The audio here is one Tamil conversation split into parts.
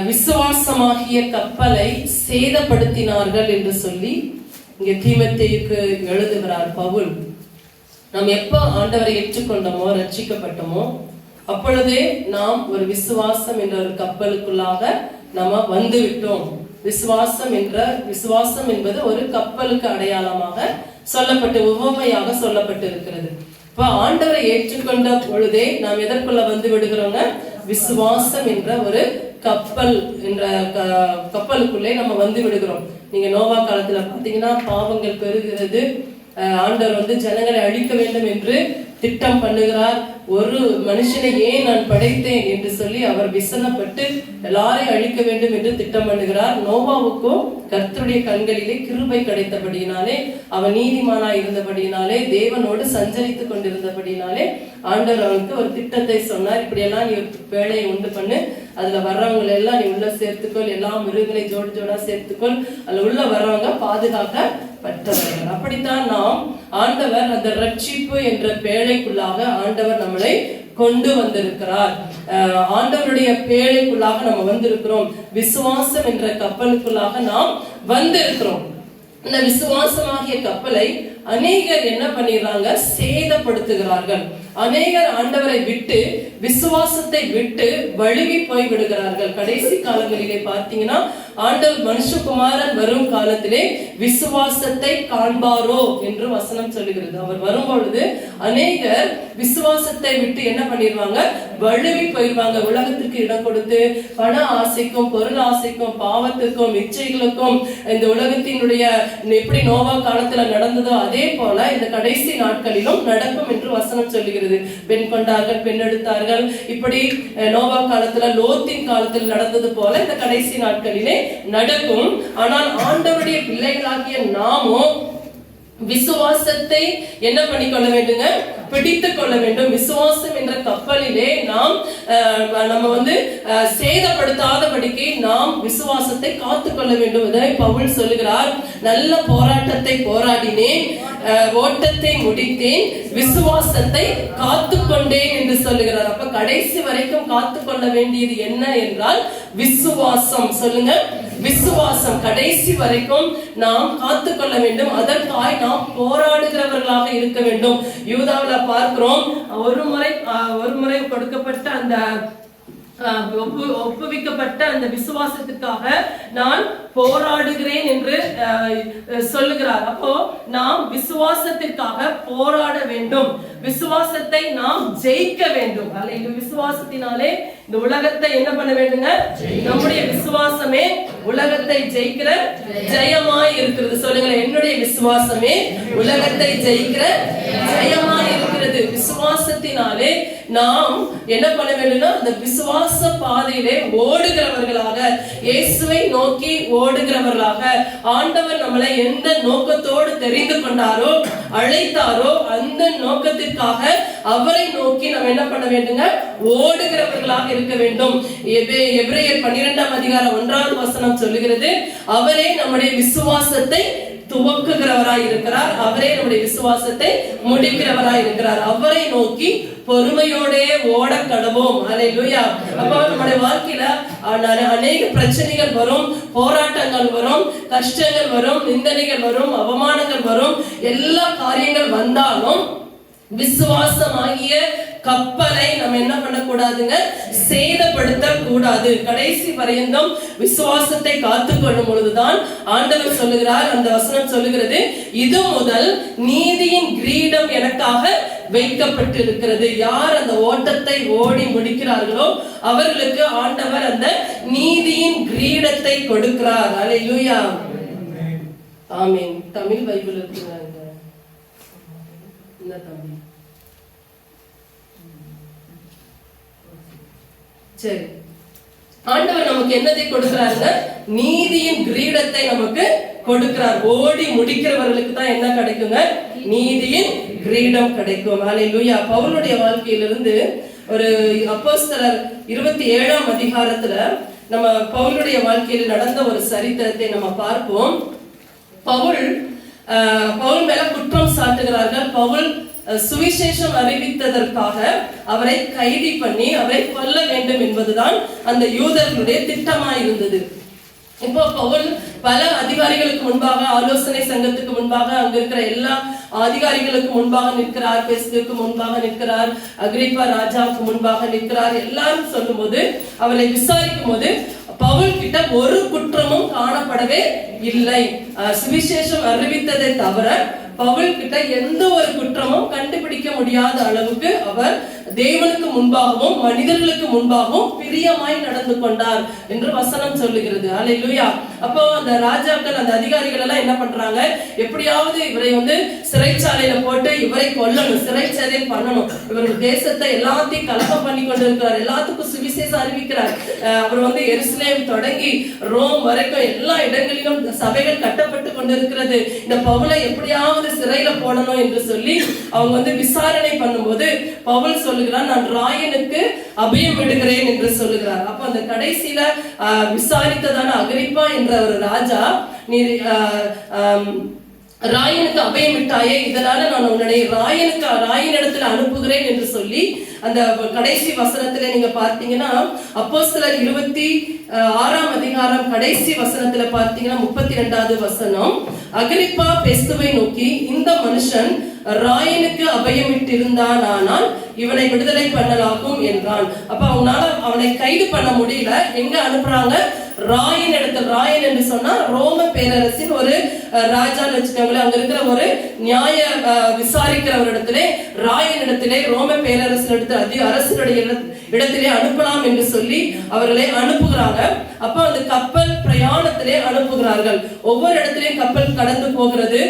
விசுவாசமாகிய கப்பலை சேதப்படுத்தினார்கள் என்று சொல்லி இங்கே தீமோத்தேயுக்கு எழுதுகிறார் பவுல். நாம் எப்ப ஆண்டவரை ஏற்றுக்கொண்டோமோ, ரட்சிக்கப்பட்டோமோ, அப்பொழுதே நாம் ஒரு விசுவாசம் என்ற ஒரு கப்பலுக்குள்ளாக நாம வந்து விட்டோம். விசுவாசம் என்பது ஒரு கப்பலுக்கு அடையாளமாக சொல்லப்பட்டு, உவமையாக சொல்லப்பட்டு இருக்கிறது. இப்ப ஆண்டவரை ஏற்றுக்கொண்ட பொழுதே நாம் எதற்குள்ள வந்து விடுகிறோங்க? விசுவாசம் என்ற ஒரு கப்பலுக்குள்ளே நம்ம வந்து விடுகிறோம். நீங்க நோவா காலத்துல பாத்தீங்கன்னா பாவங்கள் பெருகிறது, ஆண்டவர் ஜனங்களை அழிக்க வேண்டும் என்று திட்டம் பண்ணுகிறார். ஒரு மனுஷனை ஏன் நான் படைத்தேன் என்று சொல்லி அவர் விசனப்பட்டு எல்லாரையும் அழிக்க வேண்டும் என்று திட்டம் பண்ணுகிறார். நோவாவுக்கோ கர்த்தருடைய கண்களிலே கிருபை கிடைத்தபடியினாலே, அவன் நீதிமானாய் இருந்தபடியினாலே, தேவனோடு சஞ்சரித்துக் கொண்டிருந்தபடியினாலே ஆண்டவர் அவனுக்கு ஒரு திட்டத்தை சொன்னார். இப்படி எல்லாம் நீ வேலையை உண்டு பண்ணு, அதுல வர்றவங்களை எல்லாம் நீ உள்ள சேர்த்துக்கொள், எல்லா மிருகங்களை ஜோடி ஜோடா சேர்த்துக்கொள், அதுல உள்ள வர்றவங்க பாதுகாக்கப்பட்டவர்கள். அப்படித்தான் நாம் ஆண்டவர் அந்த ரட்சிப்பு என்ற பேழைக்குள்ளாக ஆண்டவர் நம்மளை கொண்டு வந்திருக்கிறார். ஆண்டவருடைய பேழைக்குள்ளாக நம்ம வந்திருக்கிறோம். விசுவாசம் என்ற கப்பலுக்குள்ளாக நாம் வந்திருக்கிறோம். இந்த விசுவாசமாகிய கப்பலை அநேகர் என்ன பண்ணிடுறாங்க? சேதப்படுத்துகிறார்கள். அநேகர் ஆண்டவரை விட்டு, விசுவாசத்தை விட்டு வழுவி போய் விடுகிறார்கள். கடைசி காலங்களிலே பார்த்தீங்கன்னா ஆண்டவர் மனுஷகுமாரன் வரும் காலத்திலே விசுவாசத்தை காண்பாரோ என்று வசனம் சொல்லுகிறது. அவர் வரும்பொழுது அநேகர் விசுவாசத்தை விட்டு என்ன பண்ணிடுவாங்க? வழுவி போயிடுவாங்க. உலகத்துக்கு இடம் கொடுத்து பண ஆசைக்கும், பொருள் ஆசைக்கும், பாவத்துக்கும், இச்சைகளுக்கும், இந்த உலகத்தினுடைய எப்படி நோவா காலத்துல நடந்ததோ அதே போல இந்த கடைசி நாட்களிலும் நடக்கும் என்று வசனம் சொல்லுகிறது. பெண் கொண்டார்கள், பெண் எடுத்தார்கள். இப்படி நோவா காலத்துல, லோத்தின் காலத்தில் நடந்தது போல இந்த கடைசி நாட்களிலே நடக்கும். ஆனால் ஆண்டவருடைய பிள்ளைகளாகிய நாமோ விசுவாசத்தை என்ன பண்ணிக்கொள்ள வேண்டுங்க? பிடித்துக் கொள்ள வேண்டும். விசுவாசம் என்ற கப்பலிலே நம்ம சேதப்படுத்தாதபடிக்கு நாம் விசுவாசத்தை காத்துக்கொள்ள வேண்டும். இதனை பவுல் சொல்லுகிறார், நல்ல போராட்டத்தை போராடினேன், ஓட்டத்தை முடித்தேன், விசுவாசத்தை காத்துக்கொண்டேன் என்று சொல்லுகிறார். அப்ப கடைசி வரைக்கும் காத்துக்கொள்ள வேண்டியது என்ன என்றால் விசுவாசம். சொல்லுங்க, விசுவாசம். கடைசி வரைக்கும் நாம் காத்துக்கொள்ள வேண்டும். அதற்காய் நாம் போராடுகிறவர்களாக இருக்க வேண்டும். யூதாவில் பார்க்கிறோம், ஒரு முறை கொடுக்கப்பட்ட அந்த ஒப்புவிக்கப்பட்ட அந்த விசுவாசத்துக்காக நான் போராடுகிறேன் என்று சொல்லுகிறார். அப்போ நாம் விசுவாசத்திற்காக போராட வேண்டும். விசுவாசத்தை நாம் ஜெயிக்க வேண்டும். விசுவாசத்தினாலே இந்த உலகத்தை என்ன பண்ண வேண்டுங்க? நம்முடைய விசுவாசமே உலகத்தை ஜெயிக்கிற ஜெயமாய் இருக்கிறது. சொல்லுங்களேன், என்னுடைய விசுவாசமே உலகத்தை ஜெயிக்கிற ஜெயமாய் இருக்கிறது. விசுவாசத்தினாலே நாம் என்ன பண்ண வேண்டும்னா அந்த விசுவாச பாதையிலே ஓடுகிறவர்களாக, இயேசுவை நோக்கி ஓடுகிறவர்களாக, ஆண்டவர் நம்மளை எந்த நோக்கத்தோடு தெரிந்து கொண்டாரோ, அழைத்தாரோ, அந்த நோக்கத்திற்காக அவரை நோக்கி நம்ம என்ன பண்ண வேண்டுங்க? ஓடுகிறவர்களாக இருக்க வேண்டும். எபிரேயர் 12ஆம் அதிகாரம் 1வது வசனம் சொல்லுகிறது, அவரே நம்முடைய விசுவாசத்தை துவக்குகிறவராய் இருக்கிறார், அவரே நம்முடைய விசுவாசத்தை முடிக்கிறவராய் இருக்கிறார். அவரை நோக்கி பொறுமையோடே ஓட கடவோம். அல்லேலூயா. அப்ப நம்முடைய வாழ்க்கையில அநேக பிரச்சனைகள் வரும், போராட்டங்கள் வரும், கஷ்டங்கள் வரும், நிந்தனைகள் வரும், அவமானங்கள் வரும். எல்லா காரியங்கள் வந்தாலும் விசுவாசமாகிய கப்பலை நம்ம என்ன பண்ணக்கூடாதுங்க? சேதப்படுத்த கூடாது. கடைசி வரையந்தும் விசுவாசத்தை காத்துக்கொள்ளும் பொழுதுதான் ஆண்டவர் சொல்லுகிறார், அந்த வசனம் சொல்லுகிறது, இது முதல் நீதியின் கிரீடம் எனக்காக வைக்கப்பட்டிருக்கிறது. யார் அந்த ஓட்டத்தை ஓடி முடிக்கிறார்களோ அவர்களுக்கு ஆண்டவர் அந்த நீதியின் கிரீடத்தை கொடுக்கிறார். அல்லேலூயா. ஆமென். தமிழ் பைபிள் இருக்குங்க. சரி, ஆண்டவர் நமக்கு என்னதை கொடுக்கிறாருங்க? நீதியின் கிரீடத்தை நமக்கு கொடுக்கிறார். ஓடி முடிக்கிறவர்களுக்கு தான் என்ன கிடைக்குங்க? நீதியின் கிரீடம் கிடைக்கும். அல்லேலூயா. பவுலுடைய வாழ்க்கையிலிருந்து ஒரு அப்போஸ்தலர் 27ஆம் அதிகாரத்துல நம்ம பவுலுடைய வாழ்க்கையில் நடந்த ஒரு சரித்திரத்தை நம்ம பார்ப்போம். பவுல் மேல குற்றம் சாட்டுகிறார்கள். பவுல் சுவிசேஷம் அறிவித்ததற்காக அவரை கைது பண்ணி அவரை கொல்ல வேண்டும் என்பதுதான் அந்த யூதர்களுடைய திட்டமாயிருந்தது. இப்போ பவுல் பல அதிகாரிகளுக்கு முன்பாக, ஆலோசனை சங்கத்துக்கு முன்பாக, அங்க இருக்கிற எல்லா அதிகாரிகளுக்கு முன்பாக நிற்கிறார், பெஸ்துக்கு முன்பாக நிற்கிறார், அகிரிப்பா ராஜாவுக்கு முன்பாக நிற்கிறார். எல்லாரும் சொல்லும் போது, அவரை விசாரிக்கும் போது பவுல் கிட்ட ஒரு குற்றமும் காணப்படவே இல்லை. சுவிசேஷம் அறிவித்ததை தவிர பவுல் கிட்ட எந்த ஒரு குற்றமும் கண்டுபிடிக்க முடியாத அளவுக்கு அவர் தேவனுக்கு முன்பாகவும் மனிதர்களுக்கு முன்பாகவும் பிரியமாய் நடந்து கொண்டார் என்று வசனம் சொல்லுகிறது. அல்லேலூயா. அப்போ அந்த ராஜாக்கள், அந்த அதிகாரிகள் எல்லாம் என்ன பண்றாங்க, எப்படியாவது இவரை சிறைச்சாலையில போட்டு இவரை கொல்லணும், சிறைச்சாலை பண்ணணும். இவர் தேசத்தை எல்லாத்தையும் கலகம் பண்ணி கொண்டிருக்கிறார், எல்லாத்துக்கும் சுவிசேஷம் அறிவிக்கிறார். அவர் எருசலேம் தொடங்கி ரோம் வரைக்கும் எல்லா இடங்களிலும் சபைகள் கட்டப்பட்டு கொண்டிருக்கிறது. இந்த பவுலை எப்படியாவது சிறையில போடணும் என்று சொல்லி அவங்க விசாரணை பண்ணும்போது பவுல் சொல்லுகிறார், நான் ராயனுக்கு அபயம் விடுகிறேன் என்று சொல்லுகிறார். அப்ப அந்த கடைசியில விசாரித்ததான அகிரிப்பா என்ற ஒரு ராஜா, நீ ராயனுக்கு அபயம் விட்டாயே, இதனால நான் உன்னை ராயனிடத்துல அனுப்புகிறேன் என்று சொல்லி அந்த கடைசி வசனத்துல நீங்க பார்த்தீங்கன்னா அப்போஸ்தலர் 26ஆம் அதிகாரம் கடைசி வசனத்துல பார்த்தீங்கன்னா 32வது வசனம், அகிரிப்பா பெஸ்துவை நோக்கி, இந்த மனுஷன் ராயனுக்கு அபயமிட்டிருந்தானால் இவனை விடுதலை பண்ணலாகும் என்றான். அப்ப அவனால அவனை கைது பண்ண முடியல. எங்க அனுப்புறாங்க? ராயன் இடத்துல. ராயன் என்று சொன்னா ரோம பேரரசின் ஒரு ராஜான்னு வச்சுக்கோங்களேன். அங்க இருக்கிற ஒரு நியாய விசாரிக்கிறவரிடத்திலே, ராயன் இடத்திலே, ரோம பேரரசின் இடத்துல, அரசனுடைய இடத்திலே அனுப்பலாம் என்று சொல்லி அவர்களை அனுப்புகிறாங்க. அப்ப அந்த கப்பல் பிரயாணத்திலே அனுப்புகிறார்கள். ஒவ்வொரு இடத்திலேயும் கப்பல் கடந்து போகிறது.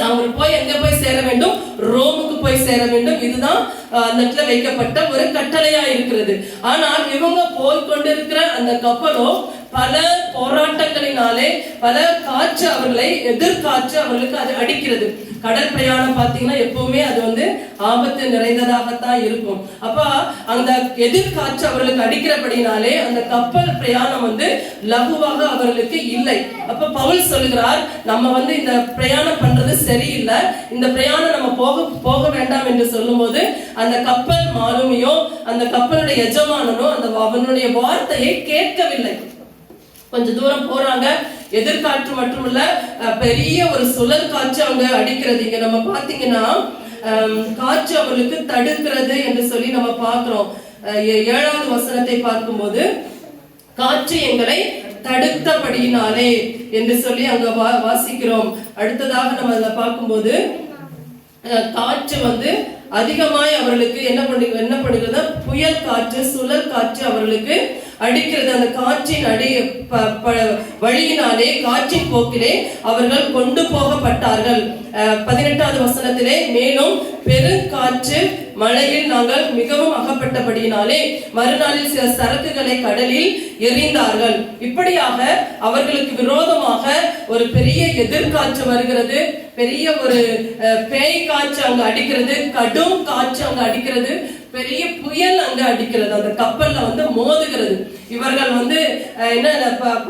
அவங்க போய் எங்க போய் சேர வேண்டும்? ரோமுக்கு போய் சேர வேண்டும். இதுதான் அந்த இடத்துல வைக்கப்பட்ட ஒரு கட்டளையா இருக்கிறது. ஆனால் இவங்க போய் கொண்டிருக்கிற அந்த கப்பலோ பல போராட்டங்களினாலே, பல காற்று அவர்களை, எதிர்காற்று அவர்களுக்கு அது அடிக்கிறது. கடல் பிரயாணம் பாத்தீங்கன்னா எப்பவுமே அது ஆபத்து நிறைந்ததாகத்தான் இருக்கும். அப்ப அந்த எதிர்காற்று அவர்களுக்கு அடிக்கிறபடினாலே அந்த கப்பல் பிரயாணம் லகுவாக அவர்களுக்கு இல்லை. அப்ப பவுல் சொல்லுகிறார், நம்ம இந்த பிரயாணம் பண்றது சரியில்லை, இந்த பிரயாணம் நம்ம போக வேண்டாம் என்று சொல்லும் போது அந்த கப்பல் மாலுமியோ அந்த கப்பலுடைய எஜமானனோ அவனுடைய வார்த்தையை கேட்கவில்லை. கொஞ்ச தூரம் போறாங்க, எதிர்காற்று மட்டுமல்ல, பெரிய ஒரு சுழல் காற்று அவங்க அடிக்கிறது. இங்க நம்ம பாத்தீங்கன்னா காற்று அவர்களுக்கு தடுக்கிறது என்று சொல்லி நம்ம பார்க்கிறோம். 7வது வசனத்தை பார்க்கும்போது, காற்று எங்களை தடுத்தபடியினாலே என்று சொல்லி அங்க வாசிக்கிறோம். அடுத்ததாக நம்ம அதை பார்க்கும்போது காற்று அதிகமாய் அவர்களுக்கு என்ன பண்ணுகிறது? புயல் காற்று, சுழல் காற்று அவர்களுக்கு அடிக்கிறது. அந்த காற்றின் வழியினாலே, காற்றின் போக்கிலே அவர்கள் கொண்டு போகப்பட்டார்கள். 18வது வசனத்திலே, மேலும் பெருங்காற்று மழையில் நாங்கள் மிகவும் அகப்பட்டபடியினாலே மறுநாளில் சில சரக்குகளை கடலில் எறிந்தார்கள். இப்படியாக அவர்களுக்கு விரோதமாக ஒரு பெரிய எதிர்காற்று வருகிறது, பெரிய ஒரு பேய் காற்று அங்க அடிக்கிறது, கடும் காற்று அங்க அடிக்கிறது, பெரிய புயல் அங்க அடிக்கிறது, அந்த கப்பல்ல மோதுகிறது. இவர்கள் என்ன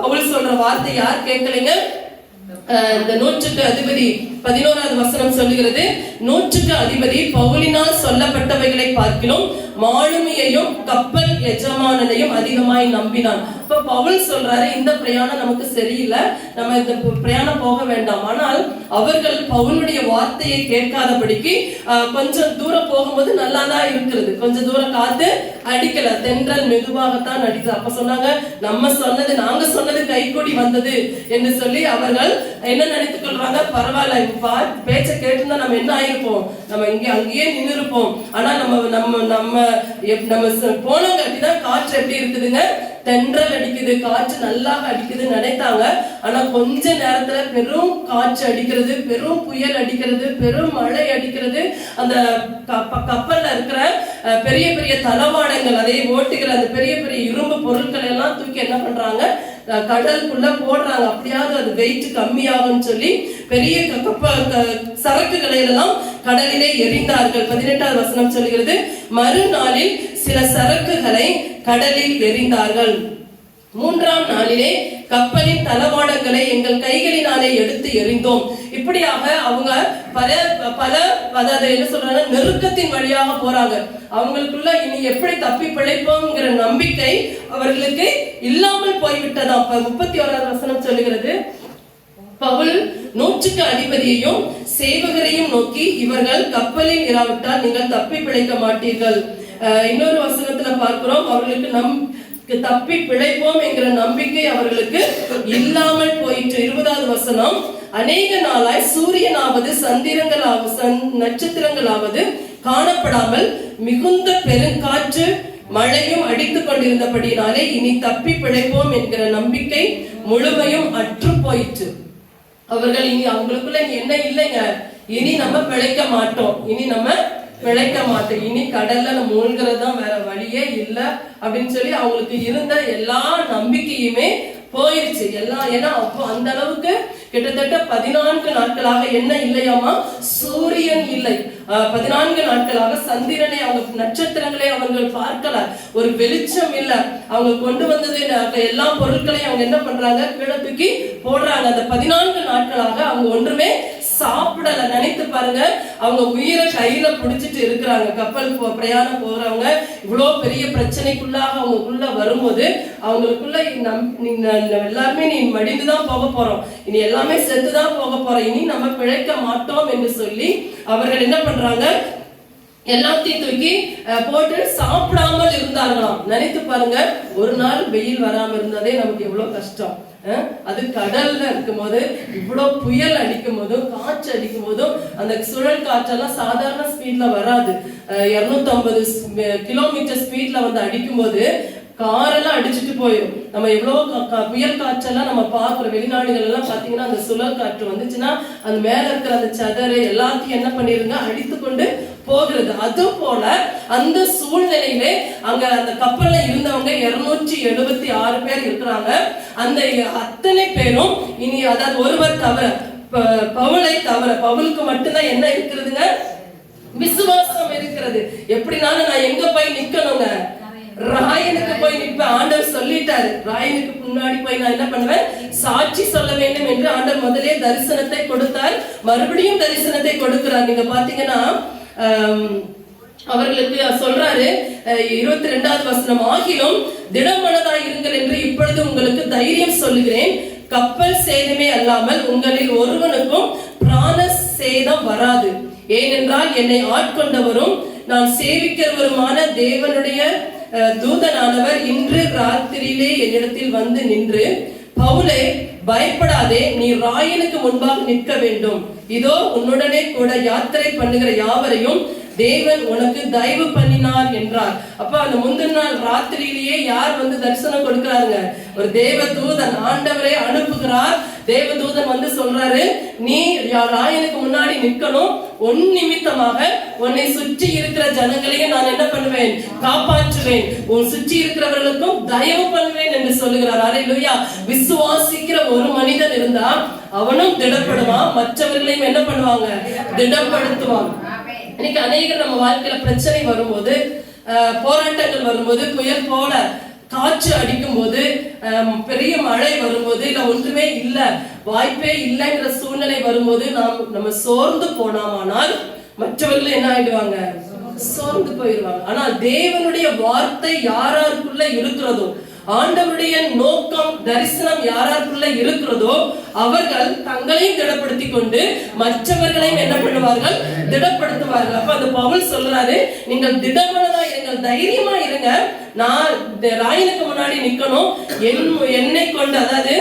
பவுல் சொல்ற வார்த்தை யார் கேட்கலைங்க? இந்த 100க்கு அதிபதி 11வது வசனம் சொல்லுகிறது, 100க்கு அதிபதி பவுலினால் சொல்லப்பட்டவைகளை பார்க்கிலும் மாலுமியையும் கப்பல் எஜமானனையும் அதிகமாய் நம்பினான். இப்ப பவுல் சொல்றாரு, இந்த பிரயாணம் நமக்கு சரியில்லை, நம்ம இந்த பிரயாணம் போக வேண்டாம். ஆனால் அவர்கள் பவுலுடைய வார்த்தையை கேட்காதபடிக்கு கொஞ்சம் தூரம் போகும்போது நல்லா தான் இருக்கிறது. கொஞ்சம் தூரம் காத்து அடிக்கல, தென்றல் மெதுவாகத்தான் அடிக்குது. அப்ப சொன்னாங்க, நாங்க சொன்னது கைகூடி வந்தது என்று சொல்லி அவர்கள் என்ன நினைத்துக் கொள்றாங்க? பரவாயில்ல, பேச்ச கேட்டுதான் நம்ம என்ன ஆயிருப்போம், நம்ம அங்கேயே நின்று இருப்போம். ஆனா நம்ம போனங்காட்டிதான் காற்று எப்படி இருக்குதுங்க? தென்றல் அடிக்குது, காற்று நல்லா அடிக்குது நினைத்தாங்க. ஆனா கொஞ்ச நேரத்துல பெரும் காற்று அடிக்கிறது, பெரும் புயல் அடிக்கிறது, பெரும் மழை அடிக்கிறது. அந்த கப்பல்ல இருக்கிற பெரிய பெரிய தளவாடங்கள், அதை ஓட்டுகிற அந்த பெரிய பெரிய இரும்பு பொருட்கள் எல்லாம் தூக்கி என்ன பண்றாங்க? கடலுக்குள்ள போடுறாங்க. அப்படியாவது அது வெயிட் கம்மியாகும் சொல்லி பெரிய சரக்குகளை எல்லாம் கடலிலே எறிந்தார்கள். 18வது வசனம் சொல்கிறது, மறுநாளில் சில சரக்குகளை கடலில் எறிந்தார்கள். மூன்றாம் நாளிலே கப்பலின் தளவாடங்களை எங்கள் கைகளினாலே எடுத்து எறிந்தோம். இப்படியாக அவங்க பல அதாவது என்ன சொல்றாங்க, நெருக்கத்தின் வழியாக போறாங்க. அவங்களுக்குள்ள இனி எப்படி தப்பி பிழைப்போம்ங்கிற நம்பிக்கை அவர்களுக்கு இல்லாமல் போய்விட்டதாம். 31வது வசனம் சொல்லுகிறது, பவுல் 100க்கு அதிபதியையும் சேவகரையும் நோக்கி, இவர்கள் கப்பலில் இராவிட்டால் நீங்கள் தப்பி பிழைக்க மாட்டீர்கள். இன்னொரு வசனத்துல பார்க்கிறோம், அவர்களுக்கு தப்பி பிழைப்போம் என்கிற நம்பிக்கை அவர்களுக்கு இல்லாமல் போயிற்று. 20வது வசனம், அநேக நாளாய் சூரியனாவது நட்சத்திரங்களாவது காணப்படாமல் மிகுந்த பெருங்காற்று மழையும் அடித்துக் கொண்டிருந்தபடினாலே இனி தப்பி பிழைப்போம் என்கிற நம்பிக்கை முழுமையும் அற்று போயிற்று. அவர்கள் இனி அவங்களுக்குள்ள என்ன இல்லைங்க, இனி நம்ம பிழைக்க மாட்டோம், இனி கடல்ல மூழ்கிறது தான் வேற வழியே இல்லை அப்படின்னு சொல்லி அவங்களுக்கு இருந்த எல்லா நம்பிக்கையுமே போயிருச்சு எல்லாம். ஏன்னா அப்போ அந்த அளவுக்கு கிட்டத்தட்ட 14 நாட்களாக என்ன இல்லையாமா, சூரியன் இல்லை. 14 நாட்களாக சந்திரனை அவங்க நட்சத்திரங்களை அவர்கள் பார்க்கல, ஒரு வெளிச்சம் இல்ல. அவங்க கொண்டு வந்தது எல்லா பொருட்களையும் அவங்க என்ன பண்றாங்க, கீழே தூக்கி போடுறாங்க. அந்த 14 நாட்களாக அவங்க ஒன்றுமே சாப்பிடல. நினைத்து பாருங்க, அவங்க உயிரை கையில பிடிச்சிட்டு இருக்கிறாங்க. கப்பல் பிரயாணம் போறவங்க இவ்வளவு பெரிய பிரச்சனைக்குள்ளாக அவங்களுக்குள்ள வரும்போது அவங்களுக்குள்ள எல்லாருமே நீ மடிந்துதான் போக போறோம், இனி எல்லாமே செத்துதான் போக போறோம், இனி நம்ம பிழைக்க மாட்டோம் என்று சொல்லி அவர்கள் என்ன பண்றாங்க, எல்லாத்தையும் தூக்கி போட்டு சாப்பிடாமல் இருந்தார்களாம். நினைத்து பாருங்க, ஒரு நாள் வெயில் வராம இருந்ததே நமக்கு எவ்வளவு கஷ்டம். அது கடல்ல இருக்கும் போது இவ்வளவு புயல் அடிக்கும் போதும் காற்று அடிக்கும் போதும் அந்த சுழல் காற்றெல்லாம் சாதாரண ஸ்பீட்ல வராது. 250 கிலோமீட்டர் ஸ்பீட்ல வந்து அடிக்கும் போது காரெல்லாம் அடிச்சுட்டு போயிடும். நம்ம எவ்வளவு புயல் காற்றெல்லாம் நம்ம பார்க்கிறோம். வெளிநாடுகள் எல்லாம் பாத்தீங்கன்னா அந்த சுழல் காற்று வந்துச்சுன்னா அந்த மேல இருக்கிற அந்த சதறு எல்லாத்தையும் என்ன பண்ணிருங்க, அடித்து கொண்டு போகிறது. அது போல அந்த சூழ்நிலையிலே அங்க அந்த கப்பல்ல இருந்தவங்க 276 பேர் இருக்கிறாங்க. அந்த அத்தனை பேரும் இனி, அதாவது ஒருவர் தவிர, பவுலை தவிர, பவுலுக்கு மட்டும்தான் என்ன இருக்கிறதுங்க, விசுவாசம் இருக்கிறது. எப்படினாலும் நான் எங்க போய் நிக்கணுங்க, ராயனுக்கு போய் நிற்பேன். ஆண்டவர் சொல்லிட்டாரு, ராயனுக்கு முன்னாடி போய் நான் என்ன பண்ணுவேன், சாட்சி சொல்ல வேண்டும் என்று ஆண்டவர் முதலே தரிசனத்தை கொடுத்தார். மறுபடியும் தரிசனத்தை கொடுக்கிறார். நீங்க பாத்தீங்கன்னா அவர்களுக்கு சொல்றாரு 22வது வசனம், ஆகிலும் திடமனதாய் இருங்கள் என்று இப்பொழுது உங்களுக்கு தைரியம் சொல்லுகிறேன், கப்பல் சேதமே அல்லாமல் உங்களில் ஒருவனுக்கும் பிராண சேதம் வராது. ஏனென்றால் என்னை ஆட்கொண்டவரும் நான் சேவிக்கிறவருமான தேவனுடைய தூதனானவர் இன்று ராத்திரியிலே என்னிடத்தில் வந்து நின்று, பவுலே பயப்படாதே, நீ ராயனுக்கு முன்பாக நிற்க வேண்டும், இதோ உன்னுடனே கூட யாத்திரை பண்ணுகிற யாவரையும் தேவன் உனக்கு தயவு பண்ணினார் என்றார். அப்ப அந்த முந்தின நாள் ராத்திரியிலேயே யார் வந்து தரிசனம் கொடுக்கிறாருங்க, ஒரு தேவ தூதன். ஆண்டவரே அனுப்புகிறார். தேவதூதன் வந்து சொல்றாரு, நீ ராயனுக்கு முன்னாடி நிக்கணும், உன் நிமித்தமாக உன்னை சுற்றி இருக்கிற ஜனங்களையும் நான் என்ன பண்ணுவேன், காப்பாற்றுவேன், உன் சுற்றி இருக்கிறவர்களுக்கும் தயவு பண்ணுவேன் என்று சொல்லுகிறார். அல்லேலூயா. விசுவாசிக்கிற ஒரு மனிதன் இருந்தா அவனும் திடப்படுவான், மற்றவர்களையும் என்ன பண்ணுவாங்க, திடப்படுத்துவாங்க. இன்னைக்கு அநேகர் நம்ம வாழ்க்கையில பிரச்சனை வரும்போது, போராட்டங்கள் வரும்போது, புயல் போல காற்று அடிக்கும் போது, பெரிய மழை வரும்போது, இல்ல ஒன்றுமே இல்ல, வாய்ப்பே இல்லைங்கிற சூழ்நிலை வரும்போது நம்ம சோர்ந்து போனாமானால் மற்றவர்கள் என்ன ஆயிடுவாங்க, சோர்ந்து போயிடுவாங்க. ஆனா தேவனுடைய வார்த்தை யாராருக்குள்ள இருக்கிறதோ, ஆண்டவருடைய நோக்கம் தரிசனம் யாராருக்குள்ள இருக்கிறதோ அவர்கள் தங்களையும் திடப்படுத்திக் கொண்டு மற்றவர்களையும் என்ன பண்ணுவார்கள், திடப்படுத்துவார்கள். அப்ப அந்த பவுல் சொல்றாரு, நீங்கள் திடமனதா இருங்கள், தைரியமா இருங்க, நான் ராயனுக்கு முன்னாடி நிக்கணும், என்னை கொண்டு, அதாவது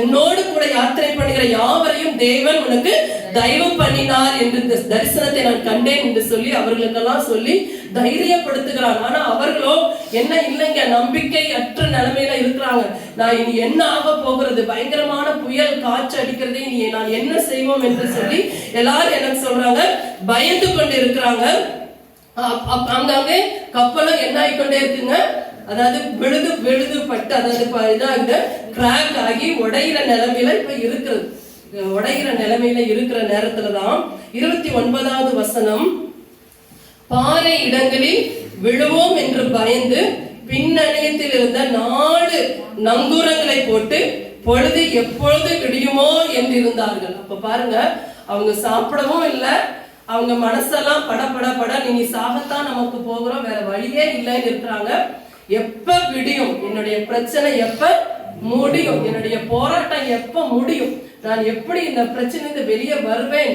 உன்னோடு கூட யாத்திரை பண்ணுகிற யாவரையும் தேவன் உனக்கு தயவு பண்ணினார் என்று தரிசனத்தை நான் கண்டேன் என்று சொல்லி அவர்களுக்கெல்லாம் சொல்லி தைரியப்படுத்துகிறான். ஆனா அவர்களோ என்ன இல்லைங்க, நம்பிக்கை அற்ற நிலைமையில இருக்கிறாங்க. நான் இனி என்ன ஆக போகிறது, பயங்கரமான புயல் காற்று அடிக்கிறது, இனி நான் என்ன செய்வோம் என்று சொல்லி எல்லாரும் எனக்கு சொல்றாங்க, பயந்து கொண்டு இருக்கிறாங்க. அங்காங்கே கப்பலும் என்ன ஆகிக்கொண்டே இருக்குங்க, அதாவது விழுது பட்டு, அதாவது கிராக் ஆகி உடையிற நிலைமையில இப்ப இருக்கிறது. உடையிற நிலைமையில இருக்கிற நேரத்துலதான் 29வது வசனம், பாறை இடங்களில் விழுவோம் என்று பயந்து பின்னணியத்தில் இருந்த 4 நங்கூரங்களை போட்டு பொழுது எப்பொழுது விடியுமோ என்று இருந்தார்கள். அப்ப பாருங்க, அவங்க சாப்பிடவும் இல்லை, அவங்க மனசெல்லாம் பட நீ சாகத்தான் நமக்கு போகிறோம், வேற வழியே இல்லைன்னு இருக்கிறாங்க. எப்ப விடியும், என்னுடைய பிரச்சனை எப்ப முடியும், என்னுடைய போராட்டம் எப்ப முடியும், நான் எப்படி இந்த பிரச்சனை வெளியே வருவேன்,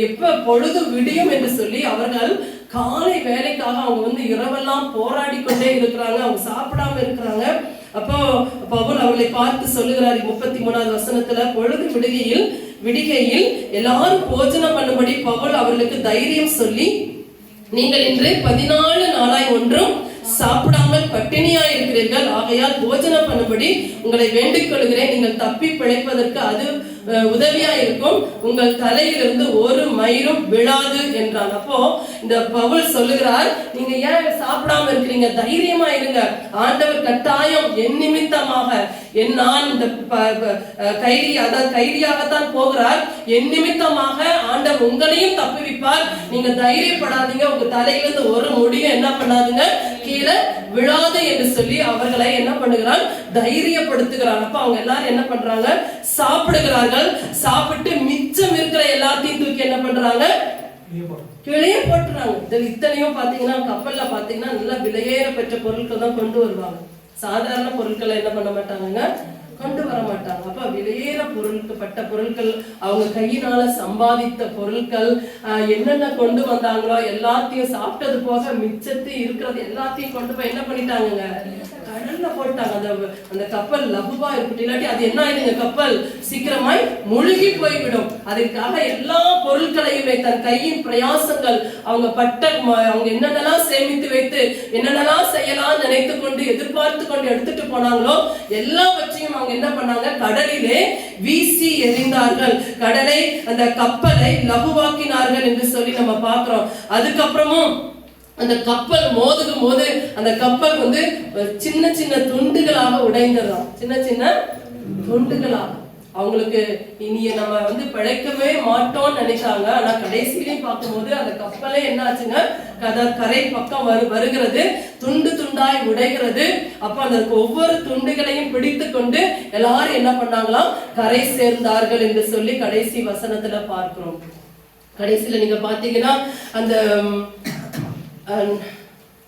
எப்ப பொழுது விடியும் என்று சொல்லி அவர்கள் காலை வேலைக்காக அவங்க இரவெல்லாம் போராடி கொண்டே இருக்கிறாங்க. அவங்க சாப்பிடாம இருக்கிறாங்க. அப்போ பவுல் அவர்களை பார்த்து சொல்லுகிறார் 33வது வசனத்துல, பொழுது விடிகையில் எல்லாரும் போஜனம் பண்ணும்படி பவுல் அவர்களுக்கு தைரியம் சொல்லி, நீங்கள் இன்று 14 நாளாய் ஒன்றும் சாப்பிடாமல் பட்டினியாய் இருக்கிறீர்கள், ஆகையால் போஜனம் பண்ணும்படி உங்களை வேண்டிக் கொள்கிறேன், நீங்கள் தப்பி பிழைப்பதற்கு அது உதவியா இருக்கும், உங்கள் தலையிலிருந்து ஒரு மயிரும் விழாது என்றான். அப்போ இந்த பவுல் சொல்லுகிறார், நீங்க ஏன் சாப்பிடாம இருக்கிறீங்க, தைரியமா இருங்க, ஆண்டவர் கட்டாயம் என் நிமித்தமாக நான் இந்த கைதியாகத்தான் போகிறார், என் நிமித்தமாக ஆண்டவர் உங்களையும் தப்புவிப்பார், நீங்க தைரியப்படாதீங்க, உங்க தலையிலிருந்து ஒரு முடியும் என்ன பண்ணாதுங்க கீழே விழாது என்று சொல்லி அவர்களை என்ன பண்ணுகிறான், தைரியப்படுத்துகிறான். அப்ப அவங்க எல்லாரும் என்ன பண்றாங்க, சாப்பிடுகிறார்கள். சாப்பிட்டு மிச்சம் இருக்கிற எல்லாத்தையும் தூக்கி என்ன பண்றாங்க, கீழே போட்டுறாங்க. இத்தனையும் பாத்தீங்கன்னா கப்பல்ல பாத்தீங்கன்னா நல்லா விலையேற பெற்ற பொருட்கள் தான் கொண்டு வருவாங்க. சாதாரண பொருட்களை என்ன பண்ண மாட்டாங்க, கொண்டு வர மாட்டாங்க. அப்ப விலையேற பொருட்கள், அவங்க கையினால சம்பாதித்த பொருட்கள், என்னென்ன கொண்டு வந்தாங்களோ எல்லாத்தையும் சாப்பிட்டது போக மிச்சத்து இருக்கிறது எல்லாத்தையும் கொண்டு போய் என்ன பண்ணிட்டாங்க, கடல்ல போட்டாங்க. அந்த கப்பல் லகுவா இருக்கட்டும், இல்லாட்டி அது என்ன ஆயிடுங்க, கப்பல் சீக்கிரமாய் முழுகி போய்விடும். அதற்காக எல்லா பொருட்களையுமே தன் கையின் பிரயாசங்கள், அவங்க என்னென்னலாம் சேமித்து வைத்து என்னென்னலாம் செய்யலாம் நினைத்து கொண்டு எதிர்பார்த்து கொண்டு எடுத்துட்டு போனாங்களோ எல்லாவற்றையும் அவங்க என்ன பண்ணாங்க, கடலிலே வீசி எறிந்தார்கள். கடலை, அந்த கப்பலை லகுவாக்கினார்கள் என்று சொல்லி நம்ம பார்க்கிறோம். அதுக்கப்புறமும் அந்த கப்பல் மோதுகும் போது அந்த கப்பல் சின்ன சின்ன துண்டுகளாக உடைந்துடும். சின்ன சின்ன துண்டுகளாக அவங்களுக்கு இனிய நம்ம பிழைக்கவே மாட்டோம்னு நினைச்சாங்க. ஆனா கடைசியிலையும் பார்க்கும்போது அந்த கப்பலே என்ன ஆச்சுங்க, கரை பக்கம் வருகிறது, துண்டு துண்டாய் உடைகிறது. அப்ப அந்த ஒவ்வொரு துண்டுகளையும் பிடித்து கொண்டு எல்லாரும் என்ன பண்ணாங்களாம், கரை சேர்ந்தார்கள் என்று சொல்லி கடைசி வசனத்துல பார்க்கிறோம். கடைசியில நீங்க பாத்தீங்கன்னா அந்த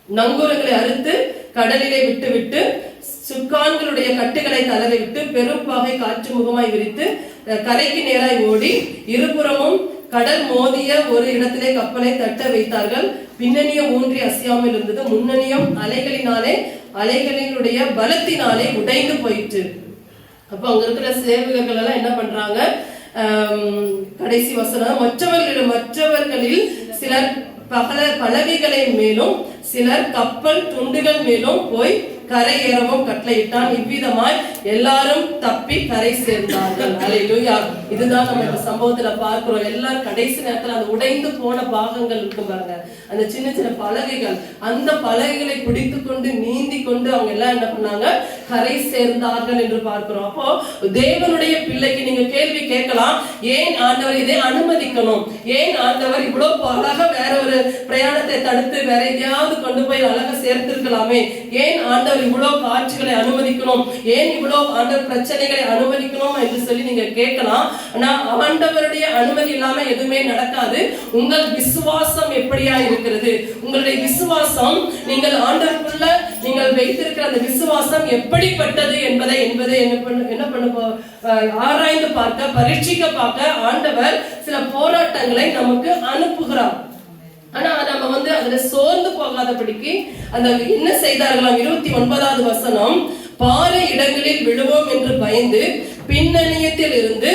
நங்கூரங்களை அறுத்து கடலிலே விட்டு சுக்கான்களுடைய கட்டுகளை தளர விட்டு பெரும் பாகை காற்று முகமாய் விரித்து கரைக்கு நேராய் ஓடி இருபுறமும் கடல் மோதிய ஒரு இடத்திலே கப்பலை தட்ட வைத்தார்கள். பின்னணியம் ஊன்றி அசையாமல் இருந்தது, முன்னணியம் அலைகளினுடைய பலத்தினாலே உடைந்து போயிற்று. அப்ப அங்க இருக்கிற சேவகர்கள் எல்லாம் என்ன பண்றாங்க, கடைசி வசனம், மற்றவர்களில் சிலர் பலகைகளை மேலும் சிலர் கப்பல் துண்டுகள் மேலும் போய் கரை ஏறவும் கட்டளையிட்டான். இவ்விதமாய் எல்லாரும் தப்பி கரை சேர்ந்தார்கள். அல்லேலூயா. இதுதான் நம்ம இந்த சம்பவத்துல பார்க்கிறோம். எல்லாரும் கடைசி நேரத்துல அந்த உடைந்து போன பாகங்கள் இருக்கும் பாருங்க, அந்த சின்ன சின்ன பலகைகள், அந்த பலகைகளை பிடித்து கொண்டு நீந்தி கொண்டு அவங்க எல்லாம் என்ன பண்ணாங்க, கரை சேர்ந்தார்கள் என்று பார்க்கிறோம். அப்போ தேவனுடைய பிள்ளைக்கு நீங்க கேள்வி கேட்கலாம், ஏன் ஆண்டவர் இதை அனுமதிக்கணும், ஏன் ஆண்டவர் இவ்வளவு அழகா வேற ஒரு பிரயாணத்தை தடுத்து வேற எதையாவது கொண்டு போய் அழகா சேர்த்திருக்கலாமே, ஏன் ஆண்டவர் இவ்வளவு காட்சிகளை அனுமதிக்கணும், ஏன் இவ்வளவு ஆண்டவர் பிரச்சனைகளை அனுமதிக்கணும் என்று சொல்லி நீங்க கேட்கலாம். ஆனா ஆண்டவருடைய அனுமதி இல்லாம எதுவுமே நடக்காது. உங்கள் விசுவாசம் எப்படியா இருக்கிறது, உங்களுடைய விசுவாசம், நீங்கள் ஆண்டவருக்குள்ள நீங்கள் வைத்திருக்கிற அந்த விசுவாசம் எப்படிப்பட்டது என்பதை என்ன பண்ண ஆராய்ந்து பார்க்க, பரீட்சிக்க பார்க்க ஆண்டவர் சில போராட்டங்களை நமக்கு அனுப்புகிறார். ஆனா நம்ம அதுல சோர்ந்து போகாதபடிக்கு அந்த என்ன செய்தார்களாம், 29வது வசனம், பாறை இடங்களில் விழுவோம் என்று பயந்து பின்னணியத்தில் இருந்து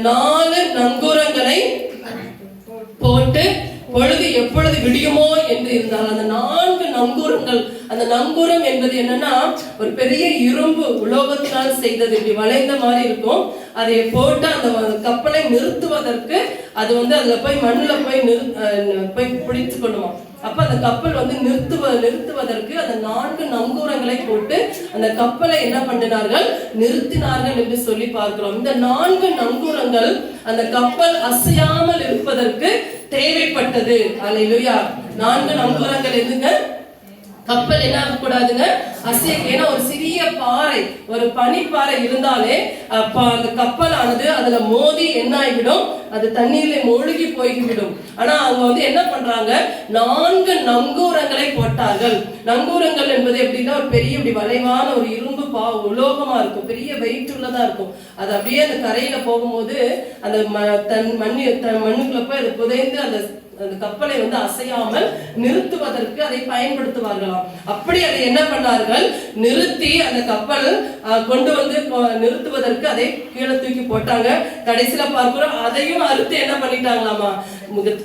4 நங்கூரங்களை போட்டு பொழுது எப்பொழுது விடியுமோ என்று இருந்தால் அந்த 4 நங்கூரங்கள், அந்த நங்கூரம் என்பது என்னன்னா ஒரு பெரிய இரும்பு உலோகத்தினால் செய்தது, இப்படி வளைந்த மாதிரி இருக்கும். அதை போட்டு அந்த கப்பலை நிறுத்துவதற்கு அது அதுல போய் மண்ணுல போய் பிடித்து கொள்ளுமா. அப்ப அந்த கப்பல் நிறுத்துவதற்கு அந்த 4 நங்கூரங்களை போட்டு அந்த கப்பலை என்ன பண்ணினார்கள், நிறுத்தினார்கள் என்று சொல்லி பார்க்கிறோம். இந்த 4 நங்கூரங்கள் அந்த கப்பல் அசையாமல் இருப்பதற்கு தேவைப்பட்டது. அல்லேலூயா. 4 நங்கூரங்கள் எதுங்க, கப்பல் என்ன ஆகக்கூடாதுங்க, அசைக்க. ஏன்னா ஒரு சிறிய பாறை, ஒரு பனிப்பாறை இருந்தாலே அந்த கப்பலானது அதுல மோதி என்ன ஆகிவிடும், அது தண்ணீர்ல மூழ்கி போய்விடும். ஆனா அவங்க வந்து என்ன பண்றாங்க, 4 நங்கூரங்களை போட்டார்கள். நங்கூரங்கள் என்பது எப்படின்னா ஒரு பெரிய இப்படி வளைவான ஒரு இரும்பு உலோகமா இருக்கும், பெரிய வெயிட் உள்ளதா இருக்கும். அது அப்படியே அந்த கரையில போகும்போது அந்த மண்ணுக்குள்ள போய் அது புதைந்து அந்த கப்பலை வந்து அசையாமல் நிறுத்துவதற்கு அதை பயன்படுத்துவார்களாம். அப்படி அதை என்ன பண்ணார்கள், நிறுத்தி அந்த கப்பல் கொண்டு வந்து நிறுத்துவதற்கு அதை கீழே தூக்கி போட்டாங்க. கடைசியில பார்க்கிறோம் அதையும் அறுத்து என்ன பண்ணிட்டாங்களாமா,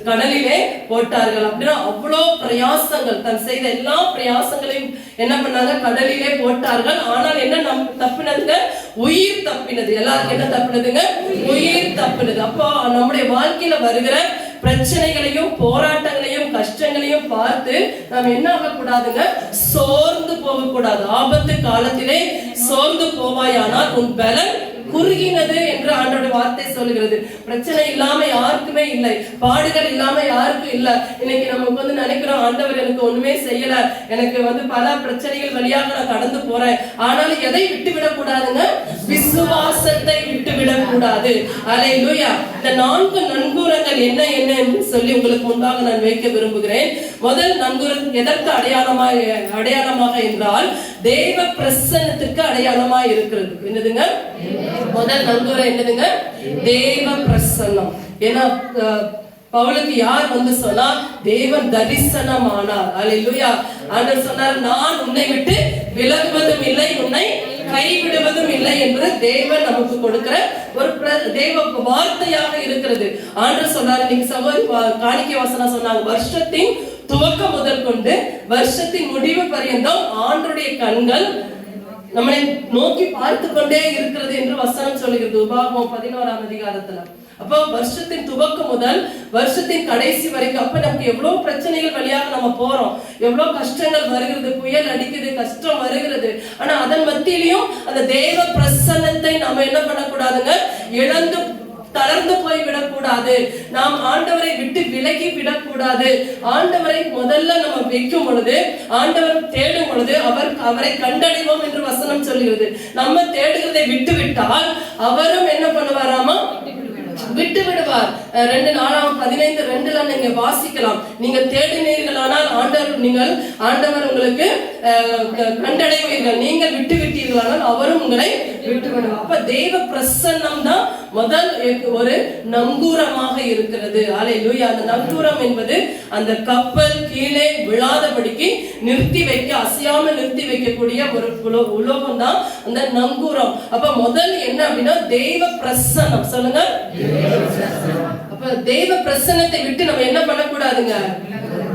கடலிலே போட்டார்கள். அப்படின்னா அவ்வளோ பிரயாசங்கள், தன் செய்த எல்லா பிரயாசங்களையும் என்ன பண்ணாங்க, கடலிலே போட்டார்கள். ஆனால் என்ன தப்பினதுங்க, உயிர் தப்பினது. எல்லாருக்கும் என்ன தப்பினதுங்க, உயிர் தப்பினது. அப்போ நம்முடைய வாழ்க்கையில வருகிற பிரச்சனைகளையும் போராட்டங்களையும் கஷ்டங்களையும் பார்த்து நாம் என்ன ஆகக்கூடாதுங்க, சோர்ந்து போகக்கூடாது. ஆபத்து காலத்திலே சோர்ந்து போவாயானால் உன் பலன் குறுகினது என்று ஆண்டோட வார்த்தை சொல்லுகிறது. பிரச்சனை இல்லாம யாருக்குமே இல்லை, பாடுகள் இல்லாம யாருக்கும் இல்லை. இன்னைக்கு நமக்கு வந்து நினைக்கிறோம், ஆண்டவர் எனக்கு ஒண்ணுமே செய்யல, எனக்கு வந்து பல பிரச்சனைகள் வழியாக நான் கடந்து போறேன். ஆனாலும் எதை விட்டு விடக்கூடாதுங்க, விசுவாசத்தை விட்டு விடக்கூடாது. அல்லேலூயா. இந்த 4 நங்கூரங்கள் என்ன என்ன என்று சொல்லி உங்களுக்கு முன்பாக நான் வைக்க விரும்புகிறேன். முதல் நங்கூரம் எதற்கு அடையாளமாக என்றால் தேவ பிரசன்னத்துக்கு அடையாளமாக இருக்கிறது. என்னதுங்க, முதல் நங்கூரம் என்னதுங்க, தேவ பிரசன்னம். ஏன்னா பவுலுக்கு யார் வந்து சொன்னா, தேவன் தரிசனமானார். அல்லேலூயா. ஆண்டவர் சொன்னார், நான் உன்னை விட்டு விலகுவதும் இல்லை, உன்னை கைவிடுவதும் இல்லை என்பது தேவன் நமக்கு கொடுக்கிற ஒரு தேவ வார்த்தையாக இருக்கிறது. ஆண்டவர் சொன்னார், நீங்க சகோதரி காணிக்கை வசனம் சொன்னாங்க, வருஷத்தின் துவக்கம் முதல் கொண்டு வருஷத்தின் முடிவு பரியந்தம் ஆண்டவருடைய கண்கள் நம்மளை நோக்கி பார்த்து கொண்டே இருக்கிறது என்று வசனம் சொல்லுகிறது, உபாகமம் 11ஆம் அதிகாரத்துல. அப்போ வருஷத்தின் துவக்கம் முதல் வருஷத்தின் கடைசி வரைக்கும், அப்ப நமக்கு எவ்வளவு பிரச்சனைகள் வழியாக நம்ம போறோம், எவ்வளவு கஷ்டங்கள் வருகிறது, புயல் அடிக்குது, கஷ்டம் வருகிறது. ஆனா அதன் மத்தியிலையும் அந்த தேவ பிரசன்னத்தை நம்ம என்ன பண்ணக்கூடாதுங்க, இழந்து தளர்ந்து போய் விடக்கூடாது. நாம் ஆண்டவரை விட்டு விலகி விடக்கூடாது. ஆண்டவரை முதல்ல நம்ம வைக்கும் பொழுது, ஆண்டவர் தேடும் பொழுது அவரை கண்டடைவோம் என்று வசனம் சொல்லுகிறது. நம்ம தேடுகிறதை விட்டு விட்டால் அவரும் என்ன பண்ணுவாராமா, விட்டு விடுவார். 2:15 நீங்க வாசிக்கலாம். நீங்க தேடினீர்களானால் ஆண்டவர் உங்களுக்கு கண்டடைவீர்கள், நீங்கள் விட்டு விட்டீர்களானால் அவரும் உங்களை விட்டு விடுவார். அப்ப தேவ பிரசன்னம் தான் முதல் ஒரு நங்கூரமாக இருக்கிறது. அல்லேலூயா. அந்த நங்கூரம் என்பது அந்த கப்பல் கீழே விழாதபடிக்கு நிறுத்தி வைக்க, அசையாமல் நிறுத்தி வைக்கக்கூடிய ஒரு உலோகம் தான் அந்த நங்கூரம். அப்ப முதல் என்ன அப்படின்னா தேவ பிரசன்னம். சொல்லுங்க, அப்ப தேவ பிரசன்னத்தை விட்டு நம்ம என்ன பண்ணக்கூடாதுங்க,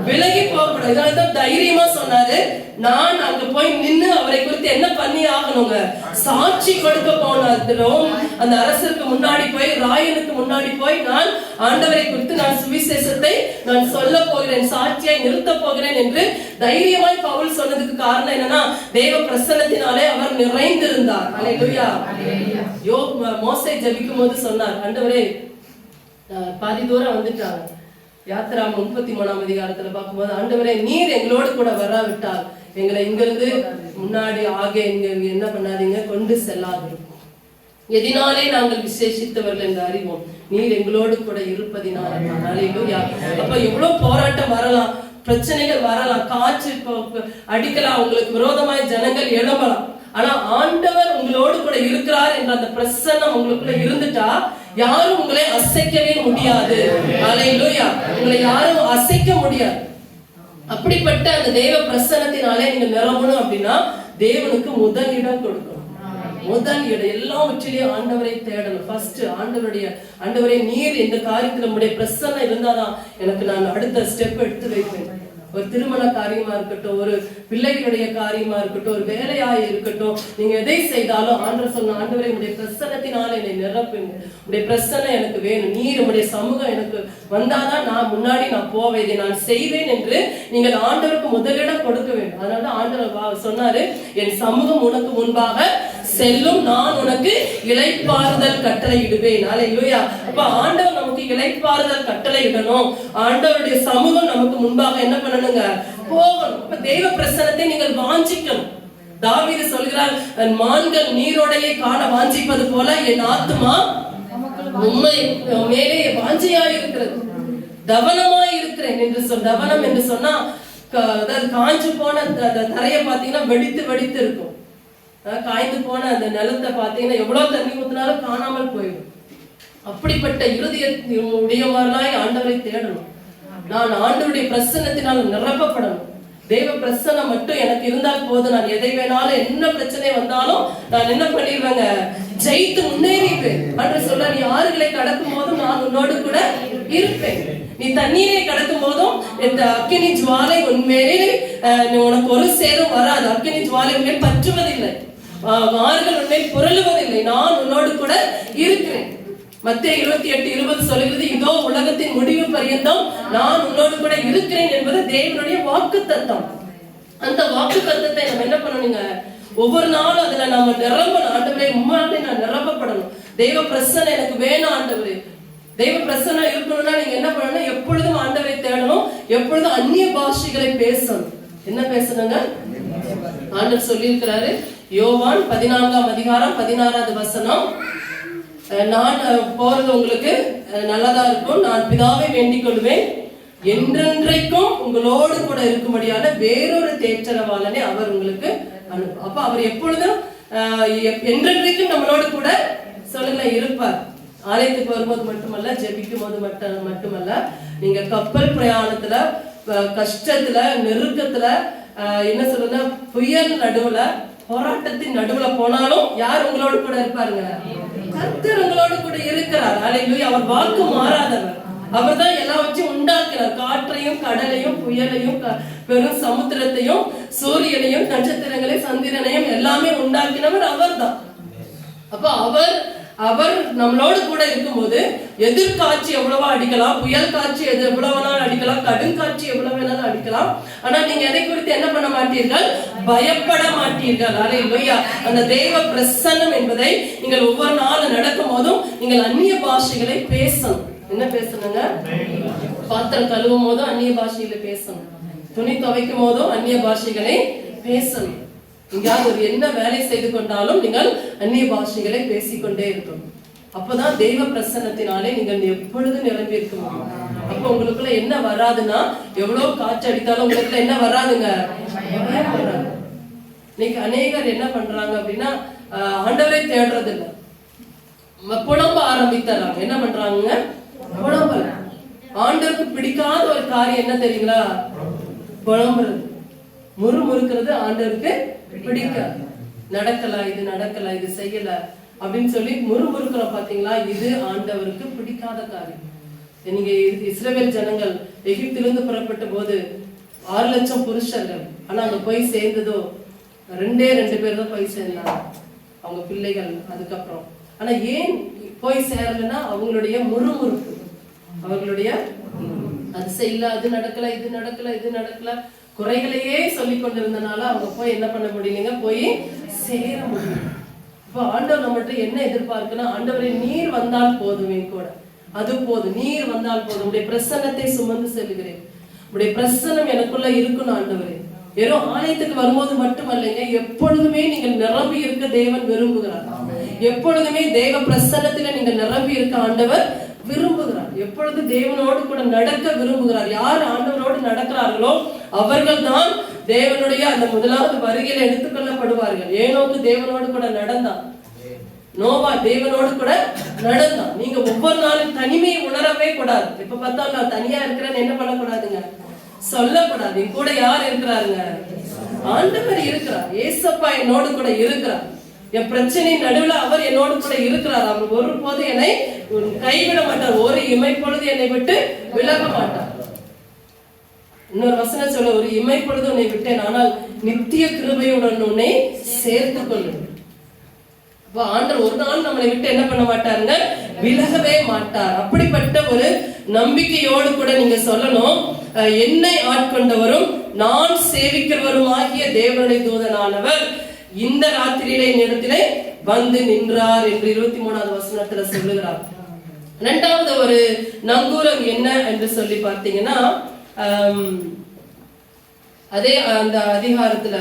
விலகி போகக்கூடாது. இதனாலதான் தைரியமா சொன்னாரு, நான் அங்க போய் நின்னு அவரை குறித்து என்ன பண்ணி ஆகணுங்க, சாட்சி கொடுக்க போனோம். அந்த அரசருக்கு முன்னாடி போய், ராயனுக்கு முன்னாடி போய், நான் ஆண்டவரை குறித்து நான் சுவிசேஷத்தை நான் சொல்ல போகிறேன், சாட்சியை நிறுத்த போகிறேன் என்று தைரியமாய் பவுல் சொன்னதுக்கு காரணம் என்னன்னா, தேவ பிரசன்னத்தினாலே அவர் நிறைந்திருந்தார். அல்லேலூயா. மோசே ஜெபிக்கும் போது சொன்னார், ஆண்டவரே பாதி தூரம் வந்துட்டாங்க. யாத்திரா 33ஆம் அதிகாரத்துல பார்க்கும்போது, ஆண்டவரே நீர் எங்களோடு கூட வராவிட்டால் எங்களை இங்கிருந்து முன்னாடி என்ன பண்ணாதீங்க, கொண்டு செல்லாதிருக்கும். எதினாலே நாங்கள் விசேஷித்தவர்கள் என்று அறிவோம், நீர் எங்களோடு கூட இருப்பதினால. அப்ப எவ்வளவு போராட்டம் வரலாம், பிரச்சனைகள் வரலாம், காற்று அடிக்கலாம், உங்களுக்கு விரோதமாய் ஜனங்கள் எழும்பலாம். ஆனா ஆண்டவர் உங்களோடு கூட இருக்கிறார் என்ற அந்த பிரசன்னம் உங்களுக்குள்ள இருந்துட்டா யாரும் உங்களை அசைக்கவே முடியாது. அல்லேலூயா. உங்களை யாரும் அசைக்க முடியாது. அப்படிப்பட்ட அந்த தேவ பிரசன்னத்தினாலே நீங்க நிரம்பணும் அப்படின்னா தேவனுக்கு முதல் இடம் கொடுக்கணும். முதல் இடம் எல்லாவற்றிலையும் ஆண்டவரை தேடணும். ஃபர்ஸ்ட் ஆண்டவரே நீர் இந்த காரியத்துல நம்முடைய பிரசன்னம் இருந்தாதான் எனக்கு நான் அடுத்த ஸ்டெப் எடுத்து வைப்பேன். ஒரு திருமண காரியமா இருக்கட்டும், ஒரு பிள்ளைகளுடைய காரியமா இருக்கட்டும், ஒரு வேலையா இருக்கட்டும், நீங்க எதை செய்தாலும் ஆண்டவர் சொன்ன, ஆண்டவரே உடைய பிரசன்னத்தினால என்னை நிரப்புங்க, உடைய பிரசன்னம் எனக்கு வேணும், நீர் உடைய சமூகம் எனக்கு வந்தாதான் நான் போவேன், இதை நான் செய்வேன் என்று நீங்கள் ஆண்டவருக்கு முதலிடம் கொடுக்க வேண்டும். அதனால ஆண்டவர் சொன்னாரு, என் சமூகம் உனக்கு முன்பாக செல்லும், நான் உனக்கு இளைப்பாறுதல் கட்டளை இடுவேன். அல்லேலூயா. அப்ப ஆண்டவர் நமக்கு இளைப்பாறுதல் கட்டளை இடணும். ஆண்டவருடைய சமூகம் நமக்கு முன்பாக என்ன பண்ணணுங்க? போகணும். அப்ப தெய்வ பிரசன்னத்தை நீங்கள் வாஞ்சிக்கணும். தாவீது சொல்கிறார், மான்கள் நீரோடையை காண வாஞ்சிப்பது போல என் ஆத்துமா உம்மை மேலே வாஞ்சியாய் இருக்கிறது, தவனமாய் இருக்கிறேன் என்று தவனம் என்று சொன்னா காஞ்சு போன தரைய பாத்தீங்கன்னா வெடித்து வெடித்து இருக்கும். காய்ந்து போன அந்த நிலத்தை பாத்தீங்கன்னா எவ்வளவு தண்ணி ஊத்தினாலும் காணாமல் போயிடும். அப்படிப்பட்ட இருதய உடையவர்களாய் ஆண்டவரை தேடணும். நான் ஆண்டவருடைய பிரசன்னத்தினால் நிரப்பப்படணும். தெய்வ பிரசன்னம் மட்டும் எனக்கு இருந்தால் போதும். நான் எதை வேணாலும், என்ன பிரச்சனை வந்தாலும் நான் என்ன பண்ணிடுவேங்க? ஜெயித்து முன்னேறிப்பேன். அன்று சொல்ல, நீ ஆறுகளை கடக்கும் போதும் நான் உன்னோடு கூட இருப்பேன். நீ தண்ணீரை கடக்கும் போதும் இந்த அக்கினி ஜுவாலை உன்மேலே உனக்கு ஒரு சேதம் வராது. அக்கினி ஜுவாலை உன்மேல் பற்றுவதில்லை, ஆறுகள் உன்மேல் புரளுவதில்லை. நான் உன்னோடு கூட இருக்கிறேன். மத்தேயு 28:20 சொல்கிறது, இதோ உலகத்தின் முடிவு பரியந்தம் நான் உன்னோடு கூட இருக்கிறேன் என்பது தேவனுடைய வாக்குத்தத்தம். அந்த வாக்குத்தத்தத்தை நம்ம என்ன பண்ணணுங்க? ஒவ்வொரு நாளும் அதுல நம்ம நிரம்பணும். ஆண்டவரே, உம்மாலே நான் நிரப்பப்படணும். தெய்வ பிரசன்னம் எனக்கு வேணும் ஆண்டவரே. தெய்வ பிரசன்னம் இருக்கணும்னா நீங்க என்ன பண்ணணும்? எப்பொழுதும் ஆண்டவரை தேடணும். எப்பொழுதும் அந்நிய பாஷைகளை பேசணும். என்ன பேசணுங்க? ஆண்டவர் சொல்லி இருக்கிறாரு, யோவான் 14:16 நான் போறது உங்களுக்கு நல்லதா இருக்கும். நான் பிதாவை வேண்டிக் கொள்வேன், என்றென்றைக்கும் உங்களோடு கூட இருக்கும்படியான வேறொரு தேற்றரவாளனை அவர் உங்களுக்கு அனுப்பும். அப்ப அவர் எப்பொழுதும் என்றென்றைக்கும் நம்மளோடு கூட சொல்லுங்க இருப்பார். ஆலயத்துக்கு வரும்போது மட்டுமல்ல, ஜெபிக்கும் போது மட்டுமல்ல, நீங்க கப்பல் பிரயாணத்துல, கஷ்டத்துல, நெருக்கத்துல, என்ன சொல்லுங்க, புயல் நடுவுல, போராட்டத்தின் நடுவுல போனாலும் யார் உங்களோடு கூட இருப்பாருங்க? கர்த்தர் உங்களோடு கூட இருக்கிறார். அல்லேலூயா. அவர் வாக்கு மாறாதவர். அவர் தான் எல்லாவற்றையும் உண்டாக்குறார். காற்றையும், கடலையும், புயலையும், பெரும் சமுத்திரத்தையும், சூரியனையும், நட்சத்திரங்களையும், சந்திரனையும் எல்லாமே உண்டாக்கினவர் அவர் தான். அப்ப அவர் நம்மளோடு கூட இருக்கும்போது எதிர்காட்சி எவ்வளவா அடிக்கலாம், புயல் காட்சி எவ்வளவு வேணாலும் அடிக்கலாம், கடும் காட்சி எவ்வளவு வேணாலும் அடிக்கலாம். ஆனா நீங்க எதை குறித்து என்ன பண்ண மாட்டீர்கள்? பயப்பட மாட்டீர்கள். அல்லேலூயா. அந்த தெய்வ பிரசன்னம் என்பதை நீங்கள் ஒவ்வொரு நாளும் நடக்கும் போதும் நீங்கள் அந்நிய பாஷைகளை பேசணும். என்ன பேசணுங்க? பாத்திரம் கழுவும் போதும் அந்நிய பாஷைகளை பேசணும். துணி துவைக்கும் போதும் அந்நிய பாஷைகளை பேசணும். எங்கேயாவது ஒரு என்ன வேலை செய்து கொண்டாலும் நீங்கள் அந்நிய பாஷைகளை பேசிக்கொண்டே இருக்கணும். அப்பதான் தெய்வ பிரசன்னத்தினாலே நீங்கள் எப்பொழுதும் நிரம்பி இருக்க முடியும். அப்ப உங்களுக்குள்ள என்ன வராதுன்னா, எவ்வளவு காற்று அடித்தாலும் உங்களுக்குள்ள என்ன வராதுங்க? இன்னைக்கு அநேகர் என்ன பண்றாங்க அப்படின்னா, ஆண்டவரை தேடுறது இல்லை, புலம்ப ஆரம்பித்தறாங்க. என்ன பண்றாங்க? புலம்பல். ஆண்டவருக்கு பிடிக்காத ஒரு காரியம் என்ன தெரியுங்களா? புலம்புறது, முறுமுறுக்கிறது ஆண்டவருக்கு பிடிக்காது. நடக்கல, இது நடக்கல, இது செய்யல அப்படின்னு சொல்லி முறுமுறுக்கிறோம் பாத்தீங்களா? இது ஆண்டவருக்கு பிடிக்காத காரியம். நீங்க இஸ்ரவேல் ஜனங்கள் எகிப்திலிருந்து புறப்பட்ட போது 6 லட்சம் புருஷர்கள், ஆனா அங்க போய் சேர்ந்ததோ 2 பேர் தான் போய் சேர்ந்தாங்க, அவங்க பிள்ளைகள். அதுக்கப்புறம் ஆனா ஏன் போய் சேரலன்னா, அவங்களுடைய முறுமுறுப்பு, அவர்களுடைய அது செய்யல, அது நடக்கல, இது நடக்கல, இது நடக்கல, குறைகளையே சொல்லி கொண்டிருந்தனால அவங்க போய் என்ன பண்ண முடியலைங்க? போய் சேர முடியும். இப்போ ஆண்டவர் நம்மகிட்ட என்ன எதிர்பார்க்குன்னா, ஆண்டவரே நீர் வந்தால் போதுமே கூட, அது போதும், நீர் வந்தால் போதும், உடைய பிரசன்னத்தை சுமந்து செல்கிறேன், உடைய பிரசன்னம் எனக்குள்ள இருக்கணும் ஆண்டவரே. வெறும் ஆலயத்துக்கு வரும்போது மட்டுமல்லைங்க, எப்பொழுதுமே நீங்கள் நிரம்பி இருக்க தேவன் விரும்புகிறார். எப்பொழுதுமே தேவ பிரசன்னத்துல நீங்கள் நிரம்பி இருக்க ஆண்டவர் விரும்புகிறார். எப்பொழுது தேவனோடு கூட நடக்க விரும்புகிறார். யார் ஆண்டவரோடு நடக்கிறார்களோ அவர்கள் தான் தேவனுடைய அந்த முதலாவது வருகையில் எடுத்துக்கொள்ளப்படுவார்கள். ஏனோக்கு தேவனோடு கூட நடந்தான், நோவா தேவனோடு கூட நடந்தான். நீங்க ஒவ்வொரு நாளும் தனிமையை உணரவே கூடாது. எப்ப பார்த்தாலும் நான் தனியா இருக்கிறேன்னு என்ன பண்ணக்கூடாதுங்க? சொல்லக்கூடாது. கூட யார் இருக்கிறாருங்க? ஆண்டவர் இருக்கிறார். ஏசப்பா என்னோடு கூட இருக்கிறார். என் பிரச்சனை நடுவில் அவர் என்னோடு கூட இருக்கிறார். அவர் ஒருபோது என்னை கைவிட மாட்டார். ஒரு இமைப்பொழுது என்னை விட்டு விலக மாட்டார். இன்னொரு வசனம் சொல்ல, ஒரு இமைப்பொழுது உன்னை விட்டேன், ஆனால் நித்திய கிருபையுடன் உன்னை சேர்த்துக் கொள்ளும். ஆண்டவர் ஒரு நாள் நம்மளை விட்டு என்ன பண்ண மாட்டாருங்க? விலகவே மாட்டார். அப்படிப்பட்ட ஒரு நம்பிக்கையோடு கூட நீங்க சொல்லணும், என்னை ஆட்கொண்டவரும் நான் சேவிக்கிறவரும் ஆகிய தேவனுடைய தூதனானவர் இந்த ராத்திரியிலே என்னிடத்திலே வந்து நின்றார் என்று 23வது வசனத்துல சொல்லுகிறார். இரண்டாவது ஒரு நங்கூரம் என்ன என்று சொல்லி பார்த்தீங்கன்னா, அதே அந்த அதிகாரத்துல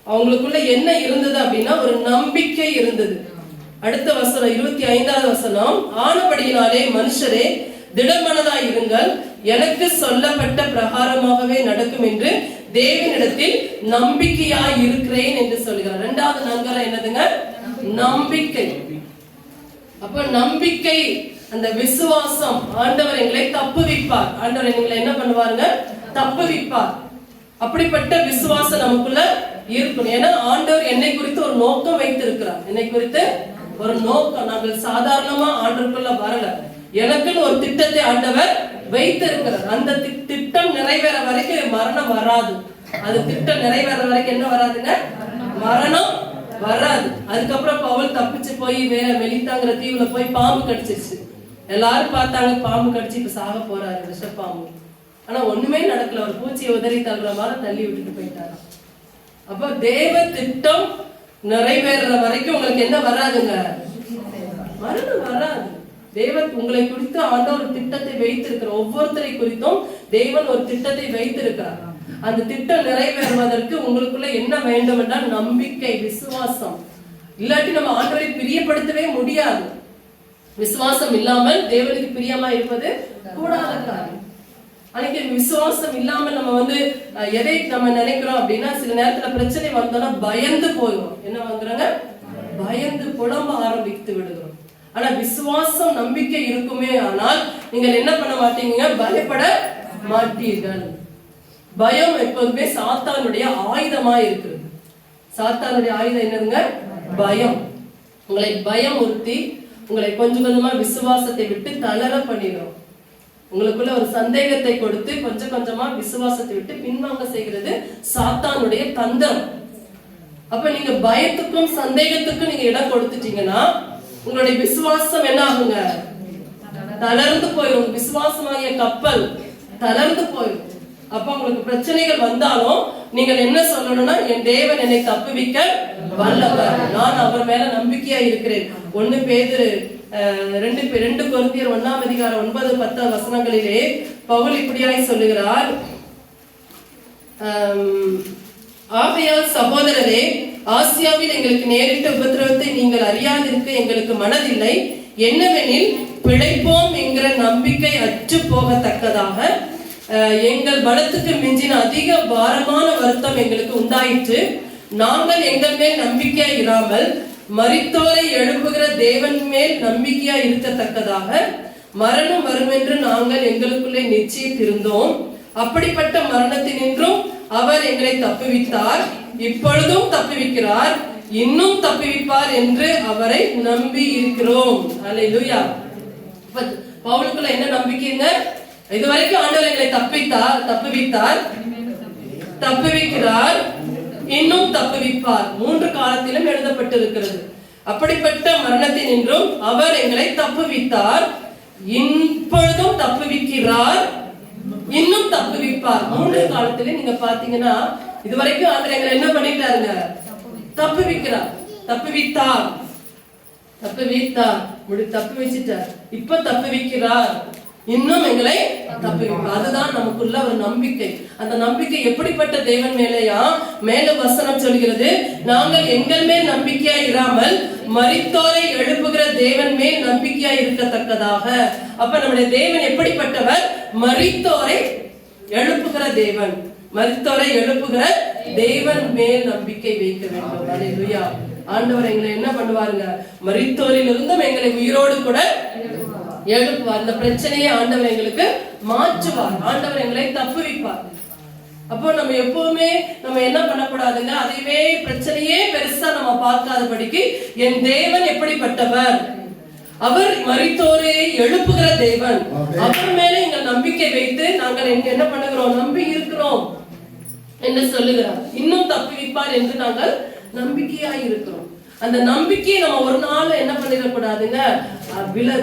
அவங்களுக்குள்ள என்ன இருந்தது அப்படின்னா ஒரு நம்பிக்கை இருந்தது. அடுத்த வசனம் 25வது வசனம், ஆனபடியினாலே மனுஷரே திடமனதாய் இருங்கள், எனக்கு சொல்லப்பட்ட பிரகாரமாகவே நடக்கும் என்று தேவனிடத்தில் நம்பிக்கையாய் இருக்கிறேன் என்று சொல்கிறார். இரண்டாவது நங்கூரம் என்னதுங்க? நம்பிக்கை. அப்ப நம்பிக்கை, அந்த விசுவாசம், ஆண்டவர் எங்களை தப்புவிப்பார், ஆண்டவர் எங்களை என்ன பண்ணுவாருங்க? தப்புவிப்பார். அப்படிப்பட்ட விசுவாசம் நமக்குள்ள இருக்கணும். ஏன்னா ஆண்டவர் என்னை குறித்து ஒரு நோக்கம் வைத்திருக்கிறார். என்னை குறித்து ஒரு நோக்கம். நாங்கள் சாதாரணமா ஆண்டவருக்குள்ள வரல, எனக்குன்னு ஒரு திட்டத்தை ஆண்டவர் வைத்திருக்கிறார். அந்த திட்டம் நிறைவேற வரைக்கும் மரணம் வராது. அது திட்டம் நிறைவேற வரைக்கும் என்ன வராதுங்க? மரணம் வராது. அதுக்கப்புறம் பவுல் தப்பிச்சு போய் வேற மெலித்தாங்கிற தீவுல போய் பாம்பு கடிச்சிருச்சு. எல்லாரும் பார்த்தாங்க, பாம்பு கடிச்சு இப்ப சாக போறாரு, விஷப்பாம்பு. ஆனா ஒண்ணுமே நடக்கல. ஒரு பூச்சியை உதறி தள்ளுற மாதிரி தள்ளி விட்டுட்டு போயிட்டாராம். அப்ப தேவ திட்டம் நிறைவேற வரைக்கும் உங்களுக்கு என்ன வராதுங்க? மரணம் வராது. தேவன் உங்களை குறித்து ஆண்டவர் ஒரு திட்டத்தை வைத்திருக்கிற, ஒவ்வொருத்தரை குறித்தும் தேவன் ஒரு திட்டத்தை வைத்திருக்கிறார். அந்த திட்டம் நிறைவேறுவதற்கு உங்களுக்குள்ள என்ன வேண்டும் என்றால் நம்பிக்கை, விசுவாசம். இல்லாட்டி நம்ம ஆண்டவரை பிரியப்படுத்தவே முடியாது. விசுவாசம் இல்லாமல் தேவனுக்கு பிரியமா இருப்பது கூடாத காரியம். அன்னைக்கு விசுவாசம் இல்லாமல் நம்ம எதை நம்ம நினைக்கிறோம் அப்படின்னா, சில நேரத்துல பிரச்சனை வந்தோம்னா பயந்து போயிடும். என்ன வாங்குறாங்க? பயந்து புலம்ப ஆரம்பித்து விடுகிறோம். ஆனா விசுவாசம், நம்பிக்கை இருக்குமே ஆனால் நீங்கள் என்ன பண்ண மாட்டீங்க? பயப்பட மாட்டீர்கள். பயம் எப்போதுமே சாத்தானுடைய ஆயுதமா இருக்கிறது. சாத்தானுடைய ஆயுதம் என்னதுங்க? பயம். உங்களை பயம் உறுத்தி உங்களை கொஞ்சம் கொஞ்சமா விசுவாசத்தை விட்டு தளர பண்ணிடும். உங்களுக்குள்ள ஒரு சந்தேகத்தை கொடுத்து கொஞ்சம் கொஞ்சமா விசுவாசத்தை விட்டு பின்வாங்க செய்கிறது சாத்தானுடைய தந்திரம். அப்ப நீங்க பயத்துக்கும் சந்தேகத்துக்கும் நீங்க இடம் கொடுத்துட்டீங்கன்னா உங்களுடைய விசுவாசம் என்ன ஆகுங்க? தளர்ந்து போயிடும். விசுவாசமாகிய கப்பல் தளர்ந்து போயிடும். அப்ப உங்களுக்கு பிரச்சனைகள் வந்தாலும் நீங்கள் என்ன சொல்லணும்னா, என் தேவன் என்னை தப்புவிக்க வல்லவர், நான் அவர் மேல நம்பிக்கையா இருக்கிறேன். 1 பேதுரு 2 கொரிந்தியர் 1ஆம் அதிகாரம் 9-10 வசனங்களிலே பவுல் இப்படியாய் சொல்லுகிறார். ஆகையால் சகோதரரே, ஆசியாவில் எங்களுக்கு நேரிட்ட உபத்திரவத்தை நீங்கள் அறியாதிருக்க எங்களுக்கு மனதில்லை. என்னவெனில் பிழைப்போம் என்கிற நம்பிக்கை அற்று போகத்தக்கதாக எங்கள் பலத்துக்கு மிஞ்சின அதிக பாரமான வருத்தம் எங்களுக்கு உண்டாயிற்று. நாங்கள் எங்கள் மேல் நம்பிக்கையா இராமல் மரித்தோரை எழுப்புகிற தேவன் மேல் நம்பிக்கையா இருக்கத்தக்கதாக மரணம் வரும் என்று நாங்கள் எங்களுக்குள்ளே நிச்சயித்திருந்தோம். அப்படிப்பட்ட மரணத்தினின்றும் அவர் எங்களை தப்புவித்தார், இப்பொழுதும் தப்புவிக்கிறார், இன்னும் தப்புவிப்பார் என்று அவரை நம்பி இருக்கிறோம். அல்லேலூயா. பவுலுக்குள்ள என்ன நம்பிக்கைங்க? இதுவரைக்கும் ஆண்டவர் எங்களை தப்புவித்தார், தப்புவிக்கிறார், இன்னும் தப்புவிப்பார். 3 காலத்திலும் எழுதப்பட்டிருக்கிறது. அப்படிப்பட்ட மரணத்தினின்றும் அவர் எங்களை தப்புவித்தார், இப்பொழுதும் தப்புவிக்கிறார், இன்னும் தப்புவிப்பார். 3 காலத்திலும் நீங்க பாத்தீங்கன்னா இதுவரைக்கும் ஆண்டவர் எங்களை என்ன பண்ணிட்டாருங்க? தப்புவிக்கிறார், தப்புவித்தார், தப்பு வச்சிட்டார், இப்ப தப்புவிக்கிறார், இன்னும் எங்களை தப்புவிப்பார். அதுதான் நமக்குள்ள ஒரு நம்பிக்கை. அந்த நம்பிக்கை எப்படிப்பட்ட தேவன் மேலேயா? மேல வசனம் சொல்கிறது, நாங்கள் எங்கள் மேல் நம்பிக்கையா இராமல் மரித்தோரை எழுப்புகிற தேவன் மேல் நம்பிக்கையா இருக்கத்தக்கதாக. அப்ப நம்முடைய தேவன் எப்படிப்பட்டவர்? மரித்தோரை எழுப்புகிற தேவன். மரித்தோரை எழுப்புகிற தேவன் மேல் நம்பிக்கை வைக்க வேண்டும். அல்லேலூயா. ஆண்டவர் எங்களை என்ன பண்ணுவாருங்க? மரித்தோரில் இருந்தும் எங்களை உயிரோடு கூட எழுப்புவார். அந்த பிரச்சனையை ஆண்டவர் எங்களுக்கு மாற்றுவார். ஆண்டவர் எங்களை தப்புவிப்பார். அப்போ நம்ம எப்பவுமே நம்ம என்ன பண்ணக்கூடாதுங்க? அதைவே பிரச்சனையே பெருசா நம்ம பார்க்காதபடிக்கு என் தேவன் எப்படிப்பட்டவர்? அவர் மரித்தோரை எழுப்புகிற தேவன். அவர் மேல எங்கள் நம்பிக்கை வைத்து நாங்கள் என்ன பண்ணுகிறோம்? நம்பி இருக்கிறோம் என்று சொல்லுகிறார். இன்னும் தப்புவிப்பார் என்று நாங்கள் நம்பிக்கையாய் இருக்கிறோம். அந்த நம்பிக்கையை நம்ம ஒரு நாள் என்ன பண்ணிடக்கூடாதுங்க?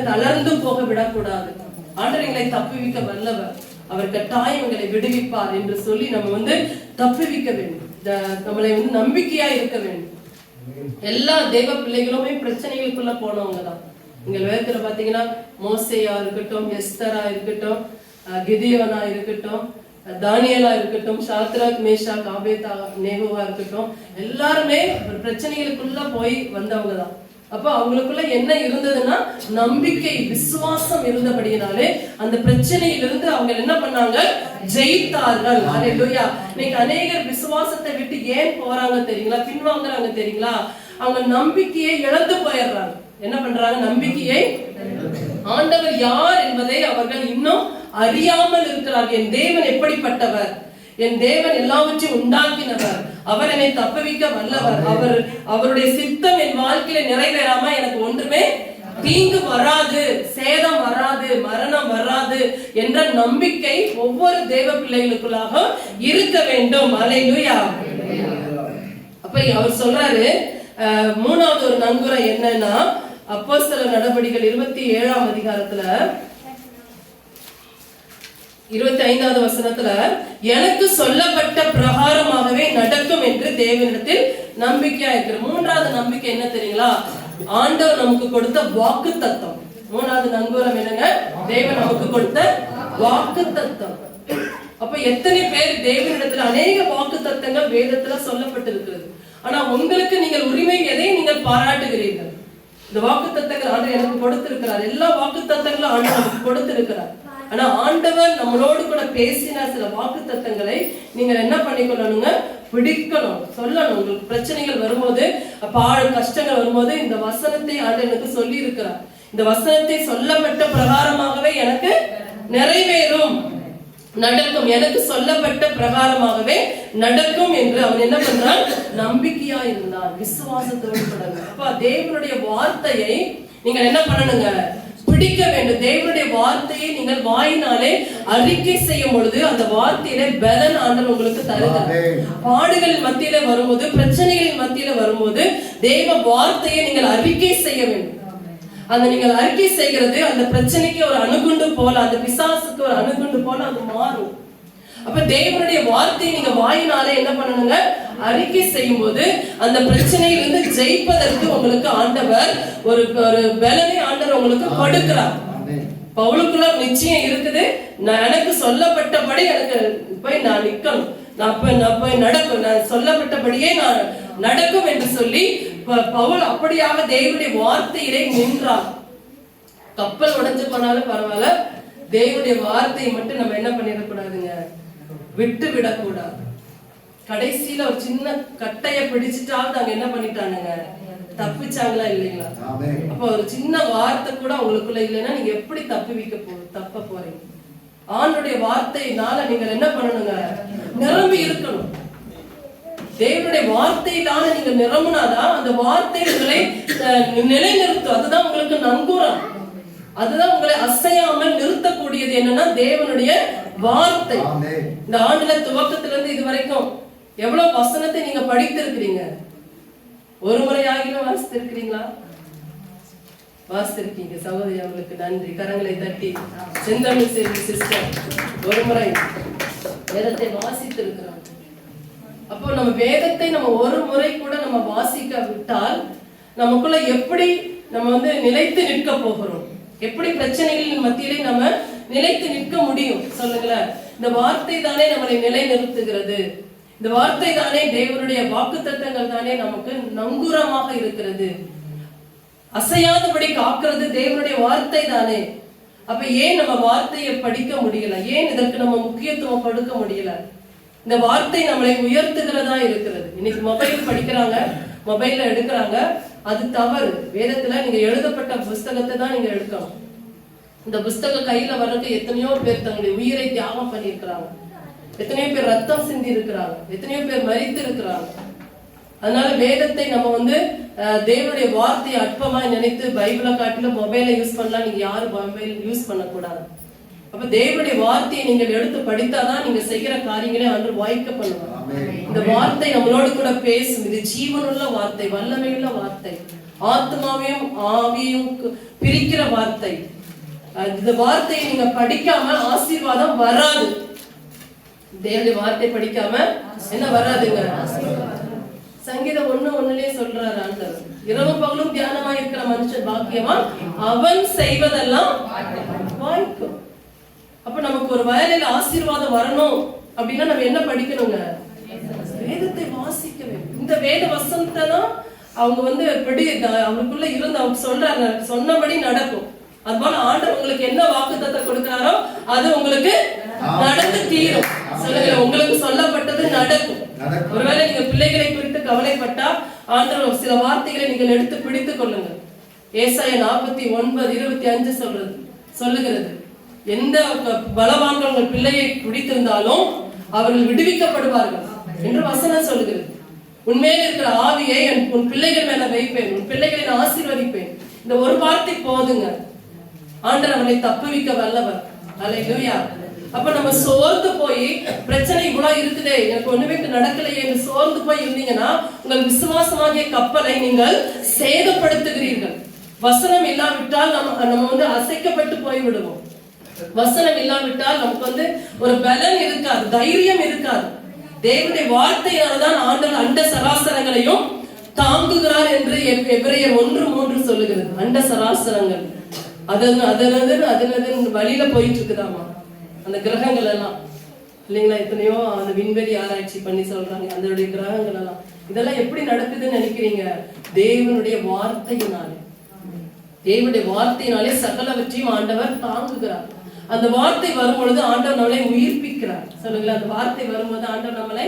தளர்ந்து போக விடக்கூடாது. ஆண்டவர் எங்களை தப்புவிக்க வல்லவர், அவர் கட்டாயம் எங்களை விடுவிப்பார் என்று சொல்லி நம்ம தப்புவிக்க வேண்டும். நம்மளை நம்பிக்கையா இருக்க வேண்டும். எல்லா தேவ பிள்ளைகளுமே பிரச்சனைகளுக்குள்ள போனவங்க தான். இங்க வேதத்துல பாத்தீங்கன்னா மோசேயா இருக்கட்டும், எஸ்தரா இருக்கட்டும், கிதியோனா இருக்கட்டும், தானியலா இருக்கட்டும், சாத்ராக் மேஷாக் ஆபேத்நேகோவா இருக்கட்டும், எல்லாருமே ஒரு பிரச்சனைகளுக்குள்ள போய் வந்தவங்க தான். அப்ப அவங்களுக்குள்ள என்ன இருந்ததுன்னா நம்பிக்கை, விசுவாசம் இருந்தபடியினாலே அந்த பிரச்சனையிலிருந்து அவங்க என்ன பண்ணாங்க, ஜெயித்தார்கள். ஹல்லேலூயா. இன்னைக்கு அநேகர் விசுவாசத்தை விட்டு ஏன் போறாங்க தெரியுங்களா, பின்வாங்குறாங்க தெரியுங்களா? அவங்க நம்பிக்கையை இழந்து போயிடுறாங்க. என்ன பண்றாங்க, நம்பிக்கையை, ஆண்டவர் யார் என்பதை அவர்கள் இன்னும் அறியாமல் இருக்கிறார்கள். என் தேவன் எப்படிப்பட்டவர், என் தேவன் எல்லாவற்றையும் உண்டாக்கினவர், அவர் என்னை தப்புவிக்க வல்லவர், அவருடைய சித்தம் என் வாழ்க்கையில நிறைவேறாம எனக்கு ஒன்றுமே தீங்கு வராது, சேதம் வராது, மரணம் வராது என்ற நம்பிக்கை ஒவ்வொரு தேவ பிள்ளைகளுக்குள்ளாக இருக்க வேண்டும். அல்லேலூயா. அப்ப அவர் சொல்றாரு, மூணாவது ஒரு நங்குரை என்னன்னா, அப்போஸ்தலர் நடபடிகள் 27ஆம் அதிகாரத்துல 25வது வசனத்துல, எனக்கு சொல்லப்பட்ட பிரகாரமாகவே நடக்கும் என்று தேவனிடத்தில் நம்பிக்கையா இருக்கிற. மூன்றாவது நம்பிக்கை என்ன தெரியுங்களா, ஆண்டவர் நமக்கு கொடுத்த வாக்கு தத்தம். மூணாவது நங்கூரம் என்னங்க, தேவன் நமக்கு கொடுத்த வாக்கு தத்தம். அப்ப எத்தனை பேர் தேவனிடத்துல அநேக வாக்கு தத்தங்கள் வேதத்துல சொல்லப்பட்டிருக்கிறது. ஆனா உங்களுக்கு நீங்கள் உரிமை எதை நீங்கள் பாராட்டுகிறீர்கள்? இந்த வாக்கு தத்தங்கள் ஆண்டவர் எனக்கு கொடுத்திருக்கிறார். எல்லா வாக்கு தத்தங்களும் ஆண்டவர் நமக்கு கொடுத்திருக்கிறார். ஆனா ஆண்டவர் நம்மளோடு கூட பேசின சில வாக்கு தத்தங்களை நீங்கள் என்ன பண்ணிக்கொள்ளணுங்க, பிடிக்கணும், சொல்லணும். உங்களுக்கு பிரச்சனைகள் வரும்போது, கஷ்டங்கள் வரும்போது இந்த வசனத்தை ஆண்டவர் எனக்கு சொல்லி இருக்கிறார். இந்த வசனத்தை சொல்லப்பட்ட பிரகாரமாகவே எனக்கு நிறைவேறும், நடக்கும், எனக்கு சொல்லப்பட்ட பிரகாரமாகவே நடக்கும் என்று அவன் என்ன பண்றான், நம்பிக்கையா இருந்தான், விசுவாசத்தோடு படுங்க. அப்ப தேவனுடைய வார்த்தையை நீங்கள் என்ன பண்ணணுங்க, பிடிக்க வேண்டும். தேவனுடைய வார்த்தையை நீங்கள் வாயினாலே அறிக்கை செய்யும் பொழுது அந்த வார்த்தையில பலன் ஆண்டவர் உங்களுக்கு தருகிறார். பாடுகளின் மத்தியில வரும்போது, பிரச்சனைகளின் மத்தியில வரும்போது தேவ வார்த்தையை நீங்கள் அறிக்கை செய்ய வேண்டும். அந்த நீங்கள் அறிக்கை செய்கிறது அந்த பிரச்சனைக்கு ஒரு அணுகுண்டு போல, அந்த பிசாசுக்கு ஒரு அணுகுண்டு போல அது மாறும். அப்ப தேவனுடைய வார்த்தையை நீங்க வாயினாலே என்ன பண்ணணுங்க, அறிக்கை செய்யும் போது அந்த பிரச்சனையிலிருந்து ஜெயிப்பதற்கு உங்களுக்கு ஆண்டவர் ஒரு பலனை ஆண்டவர் உங்களுக்கு கொடுக்கிறார். பவுலுக்குள்ள நிச்சயம் இருக்குது, எனக்கு சொல்லப்பட்டபடி எனக்கு போய் நான் நிக்கணும், நான் போய் நடக்கும், நான் சொல்லப்பட்டபடியே நான் நடக்கும் என்று சொல்லி பவுல் அப்படியாக தேவனுடைய வார்த்தையிலே நின்றார். கப்பல் உடைஞ்சு போனாலும் பரவாயில்ல, தேவனுடைய வார்த்தையை மட்டும் நம்ம என்ன பண்ணிடக்கூடாதுங்க, விட்டு விடக்கூடாது. கடைசியில ஒரு சின்ன கட்டைய பிடிச்சிட்டாலும் நாங்க என்ன பண்ணிட்டானுங்க, தப்பிச்சாங்களா இல்லைங்களா? அப்ப ஒரு சின்ன வார்த்தை கூட உங்களுக்குள்ள இல்லைன்னா நீங்க எப்படி தப்ப போறீங்க? ஆண்டுடைய வார்த்தையினால நீங்க என்ன பண்ணணுங்க, நிரம்பி இருக்கணும். தேவனுடைய வார்த்தையினால நீங்க நிரம்பினாதான் அந்த வார்த்தை உங்களை நிலைநிறுத்தும். அதுதான் உங்களுக்கு நங்கூரம், அதுதான் உங்களை அசையாமல் நிறுத்தக்கூடியது. என்னன்னா தேவனுடைய வார்த்தை. இந்த ஆண்டுல துவக்கத்திலிருந்து இது வரைக்கும் எவ்வளவு வசனத்தை நீங்க படித்திருக்கிறீங்க? ஒரு முறை ஆகிலும் வாசித்திருக்கிறீங்களா? வாசித்திருக்கீங்க. சகோதரி அவர்களுக்கு நன்றி. கரங்களை தட்டி செந்தமிழ் சேவை சிஸ்டர் ஒரு முறை வேதத்தை வாசித்திருக்கிறாங்க. அப்போ நம்ம வேதத்தை நம்ம ஒரு முறை கூட நம்ம வாசிக்க விட்டால் நமக்குள்ள எப்படி நம்ம நிலைத்து நிற்க போகிறோம்? எப்படி பிரச்சனைகளின் மத்தியிலே நம்ம நிலைத்து நிற்க முடியும் சொல்லுங்களேன்? இந்த வார்த்தை தானே நம்மளை நிலை நிறுத்துகிறது. இந்த வார்த்தை தானே, தேவனுடைய வாக்குத்தத்தங்கள் தானே நமக்கு நங்கூரமாக இருக்கிறது, அசையாதபடி காக்கிறது தேவனுடைய வார்த்தை தானே. அப்ப ஏன் நம்ம வார்த்தையை படிக்க முடியல? ஏன் இதற்கு நம்ம முக்கியத்துவம் கொடுக்க முடியல? இந்த வார்த்தை நம்மளை உயர்த்துகிறதா இருக்கிறது. இன்னைக்கு மொபைல் படிக்கிறாங்க, மொபைல்ல எடுக்கிறாங்க, அது தவறு. வேதத்துல நீங்க எழுதப்பட்ட புஸ்தகத்தை தான் நீங்க எடுக்கணும். இந்த புஸ்தகம் கையில வர்றதுக்கு எத்தனையோ பேர் தங்களுடைய உயிரை தியாகம் பண்ணியிருக்கிறாங்க, எத்தனையோ பேர் ரத்தம் சிந்தி இருக்கிறாங்க, எத்தனையோ பேர் மரித்து இருக்கிறாங்க. அதனால வேதத்தை நம்ம தேவனுடைய வார்த்தையை அற்பமா நினைத்து பைபிளை காட்டில மொபைலை யூஸ் பண்ணலாம். நீங்க யாரும் மொபைல் யூஸ் பண்ணக்கூடாது. அப்ப தேவனுடைய வார்த்தையை நீங்கள் எடுத்து படித்தாதான் நீங்க செய்கிற காரியங்களே ஆண்டவர் வாய்க்க பண்ணுவாங்க. இந்த வார்த்தை நம்மளோடு கூட பேசும். இது ஜீவனுள்ள வார்த்தை, வல்லமையுள்ள வார்த்தை, ஆத்மாவையும் ஆவியையும் பிரிக்கிற வார்த்தை. இந்த வார்த்தையை நீங்க படிக்காம ஆசீர்வாதம் வராது. தேவனுடைய வார்த்தை படிக்காம என்ன வராதுங்க? சங்கீதம் 1:1 சொல்றாரு ஆண்டவர், இரவு பகலும் தியானமா இருக்கிற மனுஷன் பாக்கியமா, அவன் செய்வதெல்லாம் வாய்க்கும். அப்ப நமக்கு ஒரு வயலில் ஆசீர்வாதம் வரணும் அப்படின்னா நம்ம என்ன படிக்கணுங்க? வேதத்தை வாசிக்க வேண்டும். இந்த வேத வசனத்தை தான் அவங்க எப்படி அவங்களுக்குள்ள இருந்து அவங்க சொல்றாங்க, சொன்னபடி நடக்கும். அதுபோல ஆண்டவர் உங்களுக்கு என்ன வாக்குத்தத்தை கொடுக்கிறாரோ அது உங்களுக்கு நடந்து தீரும். சொல்லுங்க, உங்களுக்கு சொல்லப்பட்டது நடக்கும். ஒருவேளை நீங்க பிள்ளைகளை குறித்து கவலைப்பட்டா ஆண்டவர் சில வார்த்தைகளை நீங்கள் எடுத்து பிடித்துக் கொள்ளுங்க. ஏசாயா 49:25 சொல்லுகிறது, எந்த பலவான்கள் உங்கள் பிள்ளையை பிடித்திருந்தாலும் அவர்கள் விடுவிக்கப்படுவார்கள் என்று வசனம் சொல்லுகிறது. உண்மையில இருக்கிற ஆவியை உன் பிள்ளைகள் மேல வைப்பேன், உன் பிள்ளைகளை நான் ஆசீர்வதிப்பேன். இந்த ஒரு வார்த்தை போதுங்க, ஆண்டவர் அவனை தப்புவிக்க வல்லவர். அல்லேலூயா. அப்ப நம்ம சோர்ந்து போய் பிரச்சனை இவ்வளவு இருக்குதே, எனக்கு ஒண்ணுமே நடக்கலையே என்று சோர்ந்து போய் இருந்தீங்கன்னா உங்கள் விசுவாசமாகிய கப்பலை நீங்கள் சேதப்படுத்துகிறீர்கள். வசனம் இல்லாவிட்டால் நம்ம அசைக்கப்பட்டு போய் விடுவோம். வசனம் இல்லாவிட்டால் நமக்கு ஒரு பலன் இருக்காது, தைரியம் இருக்காது. தேவனுடைய வார்த்தையால்தான் ஆண்டவர் அண்ட சராசரங்களையும் தாங்குகிறார் என்று எபிரேயர் 1:3 சொல்லுகிறது. அண்ட சராசரங்கள் அதன் வழியில போயிட்டு இருக்குதாமா அந்த கிரகங்கள் எல்லாம், இல்லைங்களா? எத்தனையோ அந்த விண்வெளி ஆராய்ச்சி பண்ணி சொல்றாங்க அதனுடைய கிரகங்கள் எல்லாம். இதெல்லாம் எப்படி நடக்குதுன்னு நினைக்கிறீங்க? தேவனுடைய வார்த்தையினாலே, தேவனுடைய வார்த்தையினாலே சகலவற்றையும் ஆண்டவர் தாங்குகிறார். அந்த வார்த்தை வரும் பொழுது ஆண்டவர் நம்மளை உயிர்ப்பிக்கிறார். சொல்லுங்களா, அந்த வார்த்தை வரும்போது ஆண்டவர் நம்மளை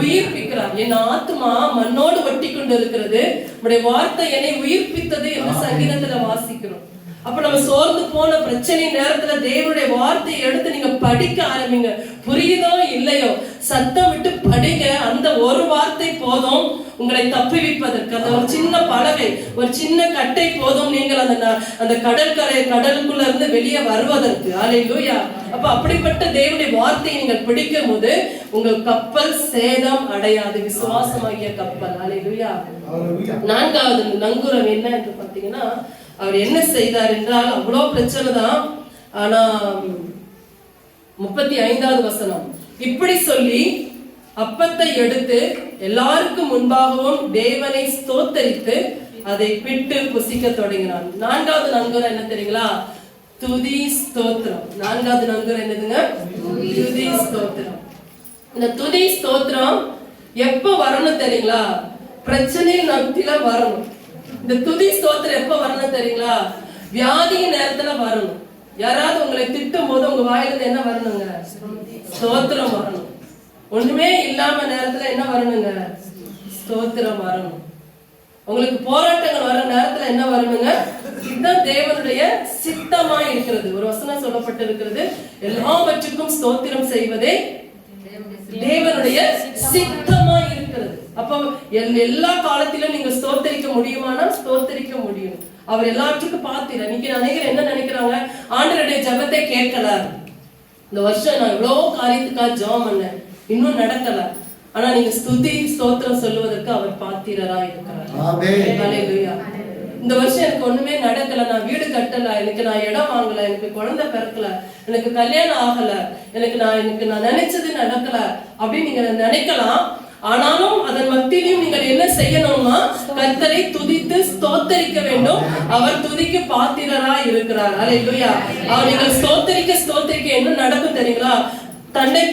உயிர்ப்பிக்கிறார். என் ஆத்மா மண்ணோடு ஒட்டி கொண்டு இருக்கிறது, உடைய வார்த்தை என்னை உயிர்ப்பித்தது என்று சங்கீதத்துல வாசிக்கிறோம். அப்ப நம்ம சோர்ந்து போன பிரச்சனை நேரத்துல தேவனுடைய வார்த்தையை எடுத்து நீங்க படிக்க ஆரம்பிங்க. புரியுதோ இல்லையோ சத்தம் விட்டு படிங்க. அந்த ஒரு வார்த்தை போதும் உங்களை தப்புவிப்பதற்கு. அந்த ஒரு சின்ன பலகை, ஒரு சின்ன கட்டை போதும் நீங்கள் அந்த கடலுக்குள்ள இருந்து வெளியே வருவதற்கு. அல்லேலூயா. அப்ப அப்படிப்பட்ட தேவனுடைய வார்த்தையை நீங்கள் பிடிக்கும் போது உங்கள் கப்பல் சேதம் அடையாது. விசுவாசமாகிய கப்பல். அல்லேலூயா. 4வது நங்கூரம் என்ன என்று பாத்தீங்கன்னா, அவர் என்ன செய்தார் என்றால், அவ்வளவு பிரச்சனை தான். ஆனா 35வது வசனம், இப்படி சொல்லி அப்பத்தை எடுத்து எல்லாருக்கும் முன்பாகவும் தேவனை ஸ்தோத்தரித்து அதை பிட்டு புசிக்க தொடங்கினான். 4வது நங்கூரம் என்ன தெரியுங்களா? துதி ஸ்தோத்திரம். 4வது நங்கூரம் என்னதுங்க? துதி ஸ்தோத்திரம். இந்த துதி ஸ்தோத்திரம் எப்ப வரணும் தெரியுங்களா? பிரச்சனை நத்தில வரணும். இந்த துதி ஸ்தோத்திரம் எப்ப வரணும் தெரியுங்களா? வியாதியின் நேரத்துல வரணும். யாராவது உங்களை திட்டும் போது உங்க வாயிலிருந்து என்ன வரணுங்க? ஸ்தோத்திரம் வரணும். ஒண்ணுமே இல்லாம நேரத்துல என்ன வரணுங்க? ஸ்தோத்திரம் வரணும். உங்களுக்கு போராட்டங்கள் வர நேரத்துல என்ன வரணுங்க? இதுதான் தேவனுடைய சித்தமா இருக்கிறது. ஒரு வசனம் சொல்லப்பட்டு இருக்கிறது, எல்லாவற்றுக்கும் ஸ்தோத்திரம் செய்வதே தேவனுடைய சித்தமா இருக்கிறது. அப்ப எல்லா காலத்திலும் நீங்க ஸ்தோத்தரிக்க முடியுமானா ஸ்தோத்தரிக்க முடியும். அவர் எல்லாத்துக்கும் பாத்தீங்க. இன்னைக்கு அநேகர் என்ன நினைக்கிறாங்க? ஆண்டவருடைய ஜெபத்தை கேட்கல. இந்த வருஷம் நான் எவ்வளவு காரியத்துக்காக ஜெபம் பண்ணேன், இன்னும் நடக்கல. ஆனா நீங்க ஸ்துதி ஸ்தோத்திரம் சொல்லுவதற்கு அவர் பாத்திரரா இருக்கிறார். ஹல்லேலூயா. இந்த வருஷம் எனக்கு ஒண்ணுமே நடக்கல, நான் வீடு கட்டல, எனக்கு நான் இடம் வாங்கல, எனக்கு குழந்தை பிறக்கல, எனக்கு கல்யாணம் ஆகல, எனக்கு நான் நினைச்சது நடக்கல அப்படின்னு நீங்க நினைக்கலாம். ஆனாலும் அதன் மத்தியிலும் நீங்கள் என்ன செய்யணும்னா கர்த்தரை துதித்து ஸ்தோத்தரிக்க வேண்டும். அவர் துதிக்கு பாத்திரரா இருக்கிறார். அல்லேலூயா. அவர் நீங்கள் ஸ்தோத்தரிக்க என்ன நடக்கும் தெரியுங்களா? தன்னை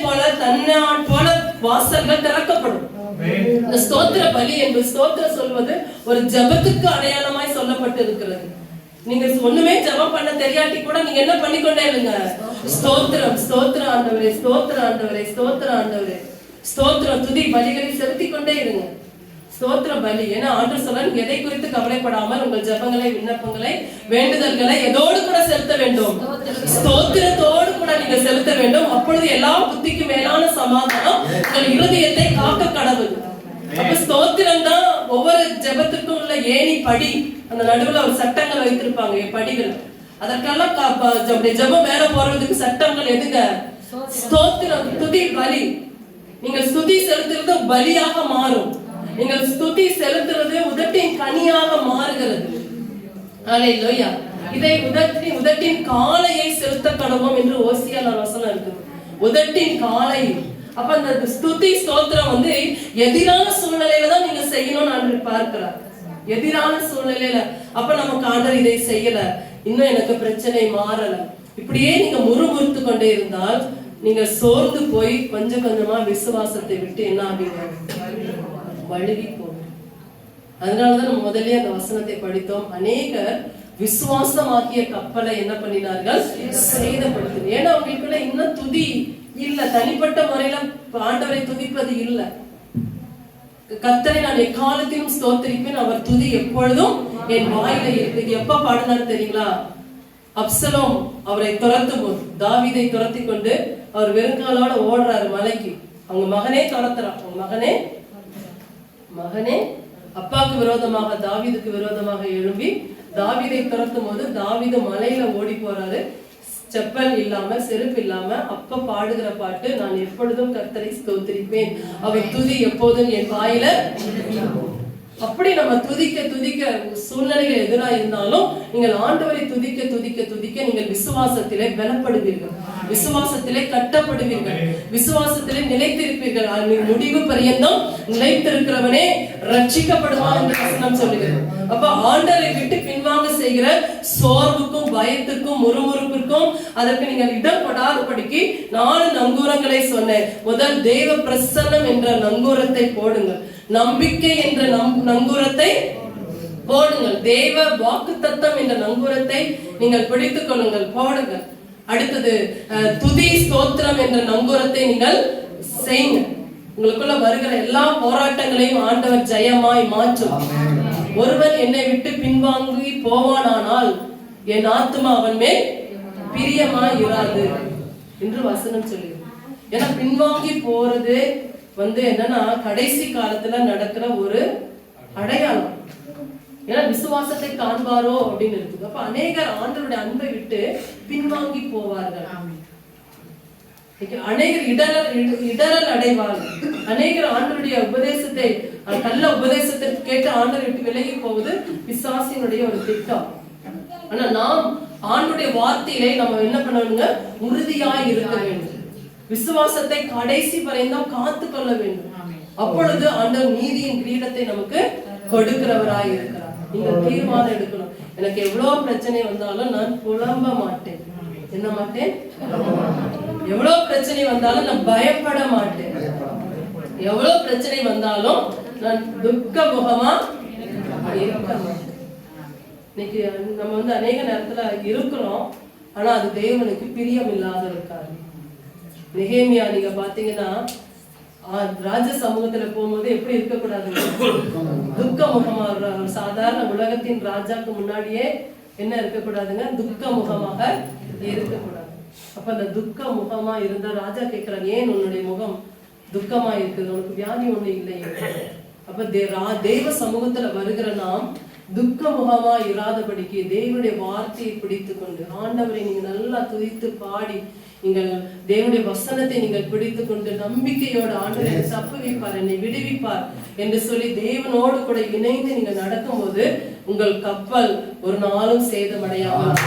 போல வாசல்கள் திறக்கப்படும். இந்த ஸ்தோத்திர பலி என்று ஸ்தோத்திரம் சொல்வது ஒரு ஜெபத்துக்கு அடையாளமாய் சொல்லப்பட்டு இருக்கிறது. நீங்க ஒண்ணுமே ஜெபம் பண்ண தெரியாட்டி கூட நீங்க என்ன பண்ணிக்கொண்டே இருங்க? ஸ்தோத்திரம், ஸ்தோத்திர ஆண்டவரே, ஸ்தோத்திர ஆண்டவரே, ஸ்தோத்திர ஆண்டவரே, ஸ்தோத்திரம் துதி பலிகளை செலுத்திக் கொண்டே இருங்க. ஸ்தோத்திர பலி. ஏன்னா ஆண்டவர் சொல்றார், எதை குறித்து கவலைப்படாமல் உங்கள் ஜெபங்களை, விண்ணப்பங்களை, வேண்டுதல்களை எதோடு கூட செலுத்த வேண்டும்? ஸ்தோத்திரத்தோடு கூட நீங்க செலுத்த வேண்டும். அப்பொழுது எல்லா புத்திக்கு மேலான சமாதானம் உங்கள் இருதயத்தை காக்க கடவுள். அப்ப ஸ்தோத்திரம் தான் ஒவ்வொரு ஜெபத்துக்கும் உள்ள ஏணி படி. அந்த நடுவுல ஒரு சட்டங்கள் வைத்திருப்பாங்க, படிகள். அதற்கெல்லாம் ஜெபம் மேல போறதுக்கு சட்டங்கள் எதுங்க? ஸ்தோத்திரம், துதி, பலி. நீங்கள் ஸ்துதி செலுத்துறது பலியாக மாறும். நீங்கள் ஸ்துதி செலுத்துறது உதட்டின் கனியாக மாறுகிறது. அல்லேலூயா. இதை உதட்டின் காளையை செலுத்த கடவோம் என்று ஓசியால வசனம் இருக்கு. உதட்டின் காளை, அப்ப அந்த ஸ்துதி ஸ்தோத்திரம் வந்து எதிரான சூழ்நிலையில தான் நீங்க செய்யணும்னு ஆண்டவர் பார்க்கிறார். எதிரான சூழ்நிலையில அப்ப நமக்கு ஆண்டவர் இதை செய்யல, இன்னும் எனக்கு பிரச்சனை மாறல, இப்படியே நீங்க முறுமுறுத்து கொண்டே இருந்தால் நீங்க சோர்ந்து போய் கொஞ்சம் கொஞ்சமா விசுவாசத்தை விட்டு என்ன ஆவீங்க? வழுகி போகும். அதனாலதான் நம்ம முதல்ல அந்த வசனத்தை படித்தோம். அநேகர் விசுவாசமாக்கிய கப்பலை என்ன பண்ணினார்கள்? சேதப்படுத்து. ஏன்னா அவங்களுக்குள்ள இன்னும் துதி இல்ல, தனிப்பட்ட முறையில ஆண்டவரை துதிப்பது இல்ல. கர்த்தரை நான் எக்காலத்திலும் ஸ்தோத்திரிப்பேன், அவர் துதி எப்பொழுதும் என் வாயில இருக்கு. எப்ப பாடினாரு தெரியுங்களா? அப்சலோம் அவரை துரத்தும் போது, தாவீதை துரத்தி கொண்டு அவர் வெறுங்காலோட ஓடுறாரு மலைக்கு. அவங்க மகனே துரத்துறான். அவங்க மகனே அப்பாவுக்கு விரோதமாக தாவீதுக்கு விரோதமாக எழும்பி தாவீதை துரத்தும் போது தாவீது மலையில ஓடி போறாரு, செப்பல் இல்லாம செருப்பு இல்லாம. அப்ப பாடுகிற பாட்டு, நான் எப்பொழுதும் கர்த்தரை ஸ்தோத்திரிப்பேன், அவர் துதி எப்போதும் என் வாயில. அப்படி நம்ம துதிக்க துதிக்க சூழ்நிலைகள் எதிராக இருந்தாலும் நீங்கள் ஆண்டவரை துதிக்க துதிக்க துதிக்க நீங்கள் விசுவாசத்திலே பலப்படுவீர்கள், விசுவாசத்திலே கட்டப்படுவீர்கள், விசுவாசத்திலே நிலைத்திருப்பீர்கள். முடிவு பரியந்தம் நிலைத்திருக்கிறவனே ரட்சிக்கப்படுவான் என்று வசனம் சொல்லுகிறது. அப்ப ஆண்டவரை விட்டு பின்வாங்க செய்கிற சோர்வுக்கும் பயத்துக்கும் முறுமுறுப்புக்கும் அதற்கு நீங்கள் இடம் கொடாதபடிக்கு 4 நங்கூரங்களை சொன்னேன். முதல் தேவ பிரசன்னம் என்ற நங்கூரத்தை போடுங்கள், நம்பிக்கை என்ற நங்கூரத்தை போடுங்கள், தேவ வாக்குத்தத்தம் என்ற நங்கூரத்தை நீங்கள் பிடித்துக் கொள்ளுங்கள், போடுங்கள். அடுத்தது துதி ஸ்தோத்திரம் என்ற நங்கூரத்தை நீங்கள் செய்யுங்க. உங்களுக்குள்ள வருகிற எல்லா போராட்டங்களையும் ஆண்டவர் ஜெயமாய் மாற்றும். ஒருவன் என்னை விட்டு பின்வாங்கி போவானானால் என் ஆத்துமா அவன் மேல் பிரியமாய் இராது என்று வசனம் சொல்லுது. ஏன்னா பின்வாங்கி போறது வந்து என்னன்னா கடைசி காலத்துல நடக்கிற ஒரு அடையாளம். ஏன்னா விசுவாசத்தை காண்பாரோ அப்படின்னு இருக்குது. அப்ப அநேகர் ஆண்டவருடைய அன்பை விட்டு பின்வாங்கி போவார்கள், அநேகர் இடரல் அடைவார்கள், அநேகர் ஆண்டவருடைய உபதேசத்தை நல்ல உபதேசத்தை கேட்டு ஆண்டவரை விட்டு விலகி போவது பிசாசினுடைய ஒரு திட்டம். ஆனா நாம் ஆண்டவருடைய வார்த்தையிலே நம்ம என்ன பண்ணணுங்க? உறுதியாய் இருக்க வேண்டும், விசுவாசத்தை கடைசி வரைக்கும் காத்து கொள்ள வேண்டும். அப்பொழுது ஆண்டவர் நீதியின் கிரீடத்தை நமக்கு கொடுக்கிறவராய் இருக்கிறார். நீங்க தீர்மானம் எடுக்கணும். எனக்கு எவ்வளவு பிரச்சனை வந்தாலும் நான் புலம்ப மாட்டேன். என்ன மாட்டேன்? எவ்வளவு பிரச்சனை வந்தாலும் நான் பயப்பட மாட்டேன். எவ்வளவு பிரச்சனை வந்தாலும் நான் துக்க முகமா இருக்க மாட்டேன். இன்னைக்கு நம்ம வந்து அநேக நேரத்துல இருக்கிறோம், ஆனா அது தேவனுக்கு பிரியம் இல்லாத இருக்காரு. நெகேமியா நீங்க பாத்தீங்கன்னா ராஜ சமூகத்துல போகும்போது எப்படி இருக்கக்கூடாது? துக்க முகமா. சாதாரண உலகத்தின் ராஜாக்கு முன்னாடியே என்ன இருக்கக்கூடாதுங்க? துக்க முகமாக இருக்கக்கூடாது. அப்ப அந்த துக்க முகமா இருந்தா ராஜா கேட்கிறார், ஏன் உன்னுடைய முகம் துக்கமா இருக்குது? உனக்கு வியாதி ஒண்ணு இல்லையே. அப்ப தெய்வ சமூகத்துல வருகிற நாம் துக்க முகமா இராதபடிக்கு தேவனுடைய வார்த்தையை பிடித்து கொண்டு ஆண்டவரை நீங்க நல்லா துதித்து பாடி நீங்கள் தேவனுடைய வசனத்தை நீங்கள் பிடித்து கொண்டு நம்பிக்கையோடு ஆண்டவரை தப்புவிப்பார், என்னை விடுவிப்பார் என்று சொல்லி தேவனோடு கூட இணைந்து நீங்க நடக்கும் போது உங்கள் கப்பல் ஒரு நாளும் சேதமடையாமல்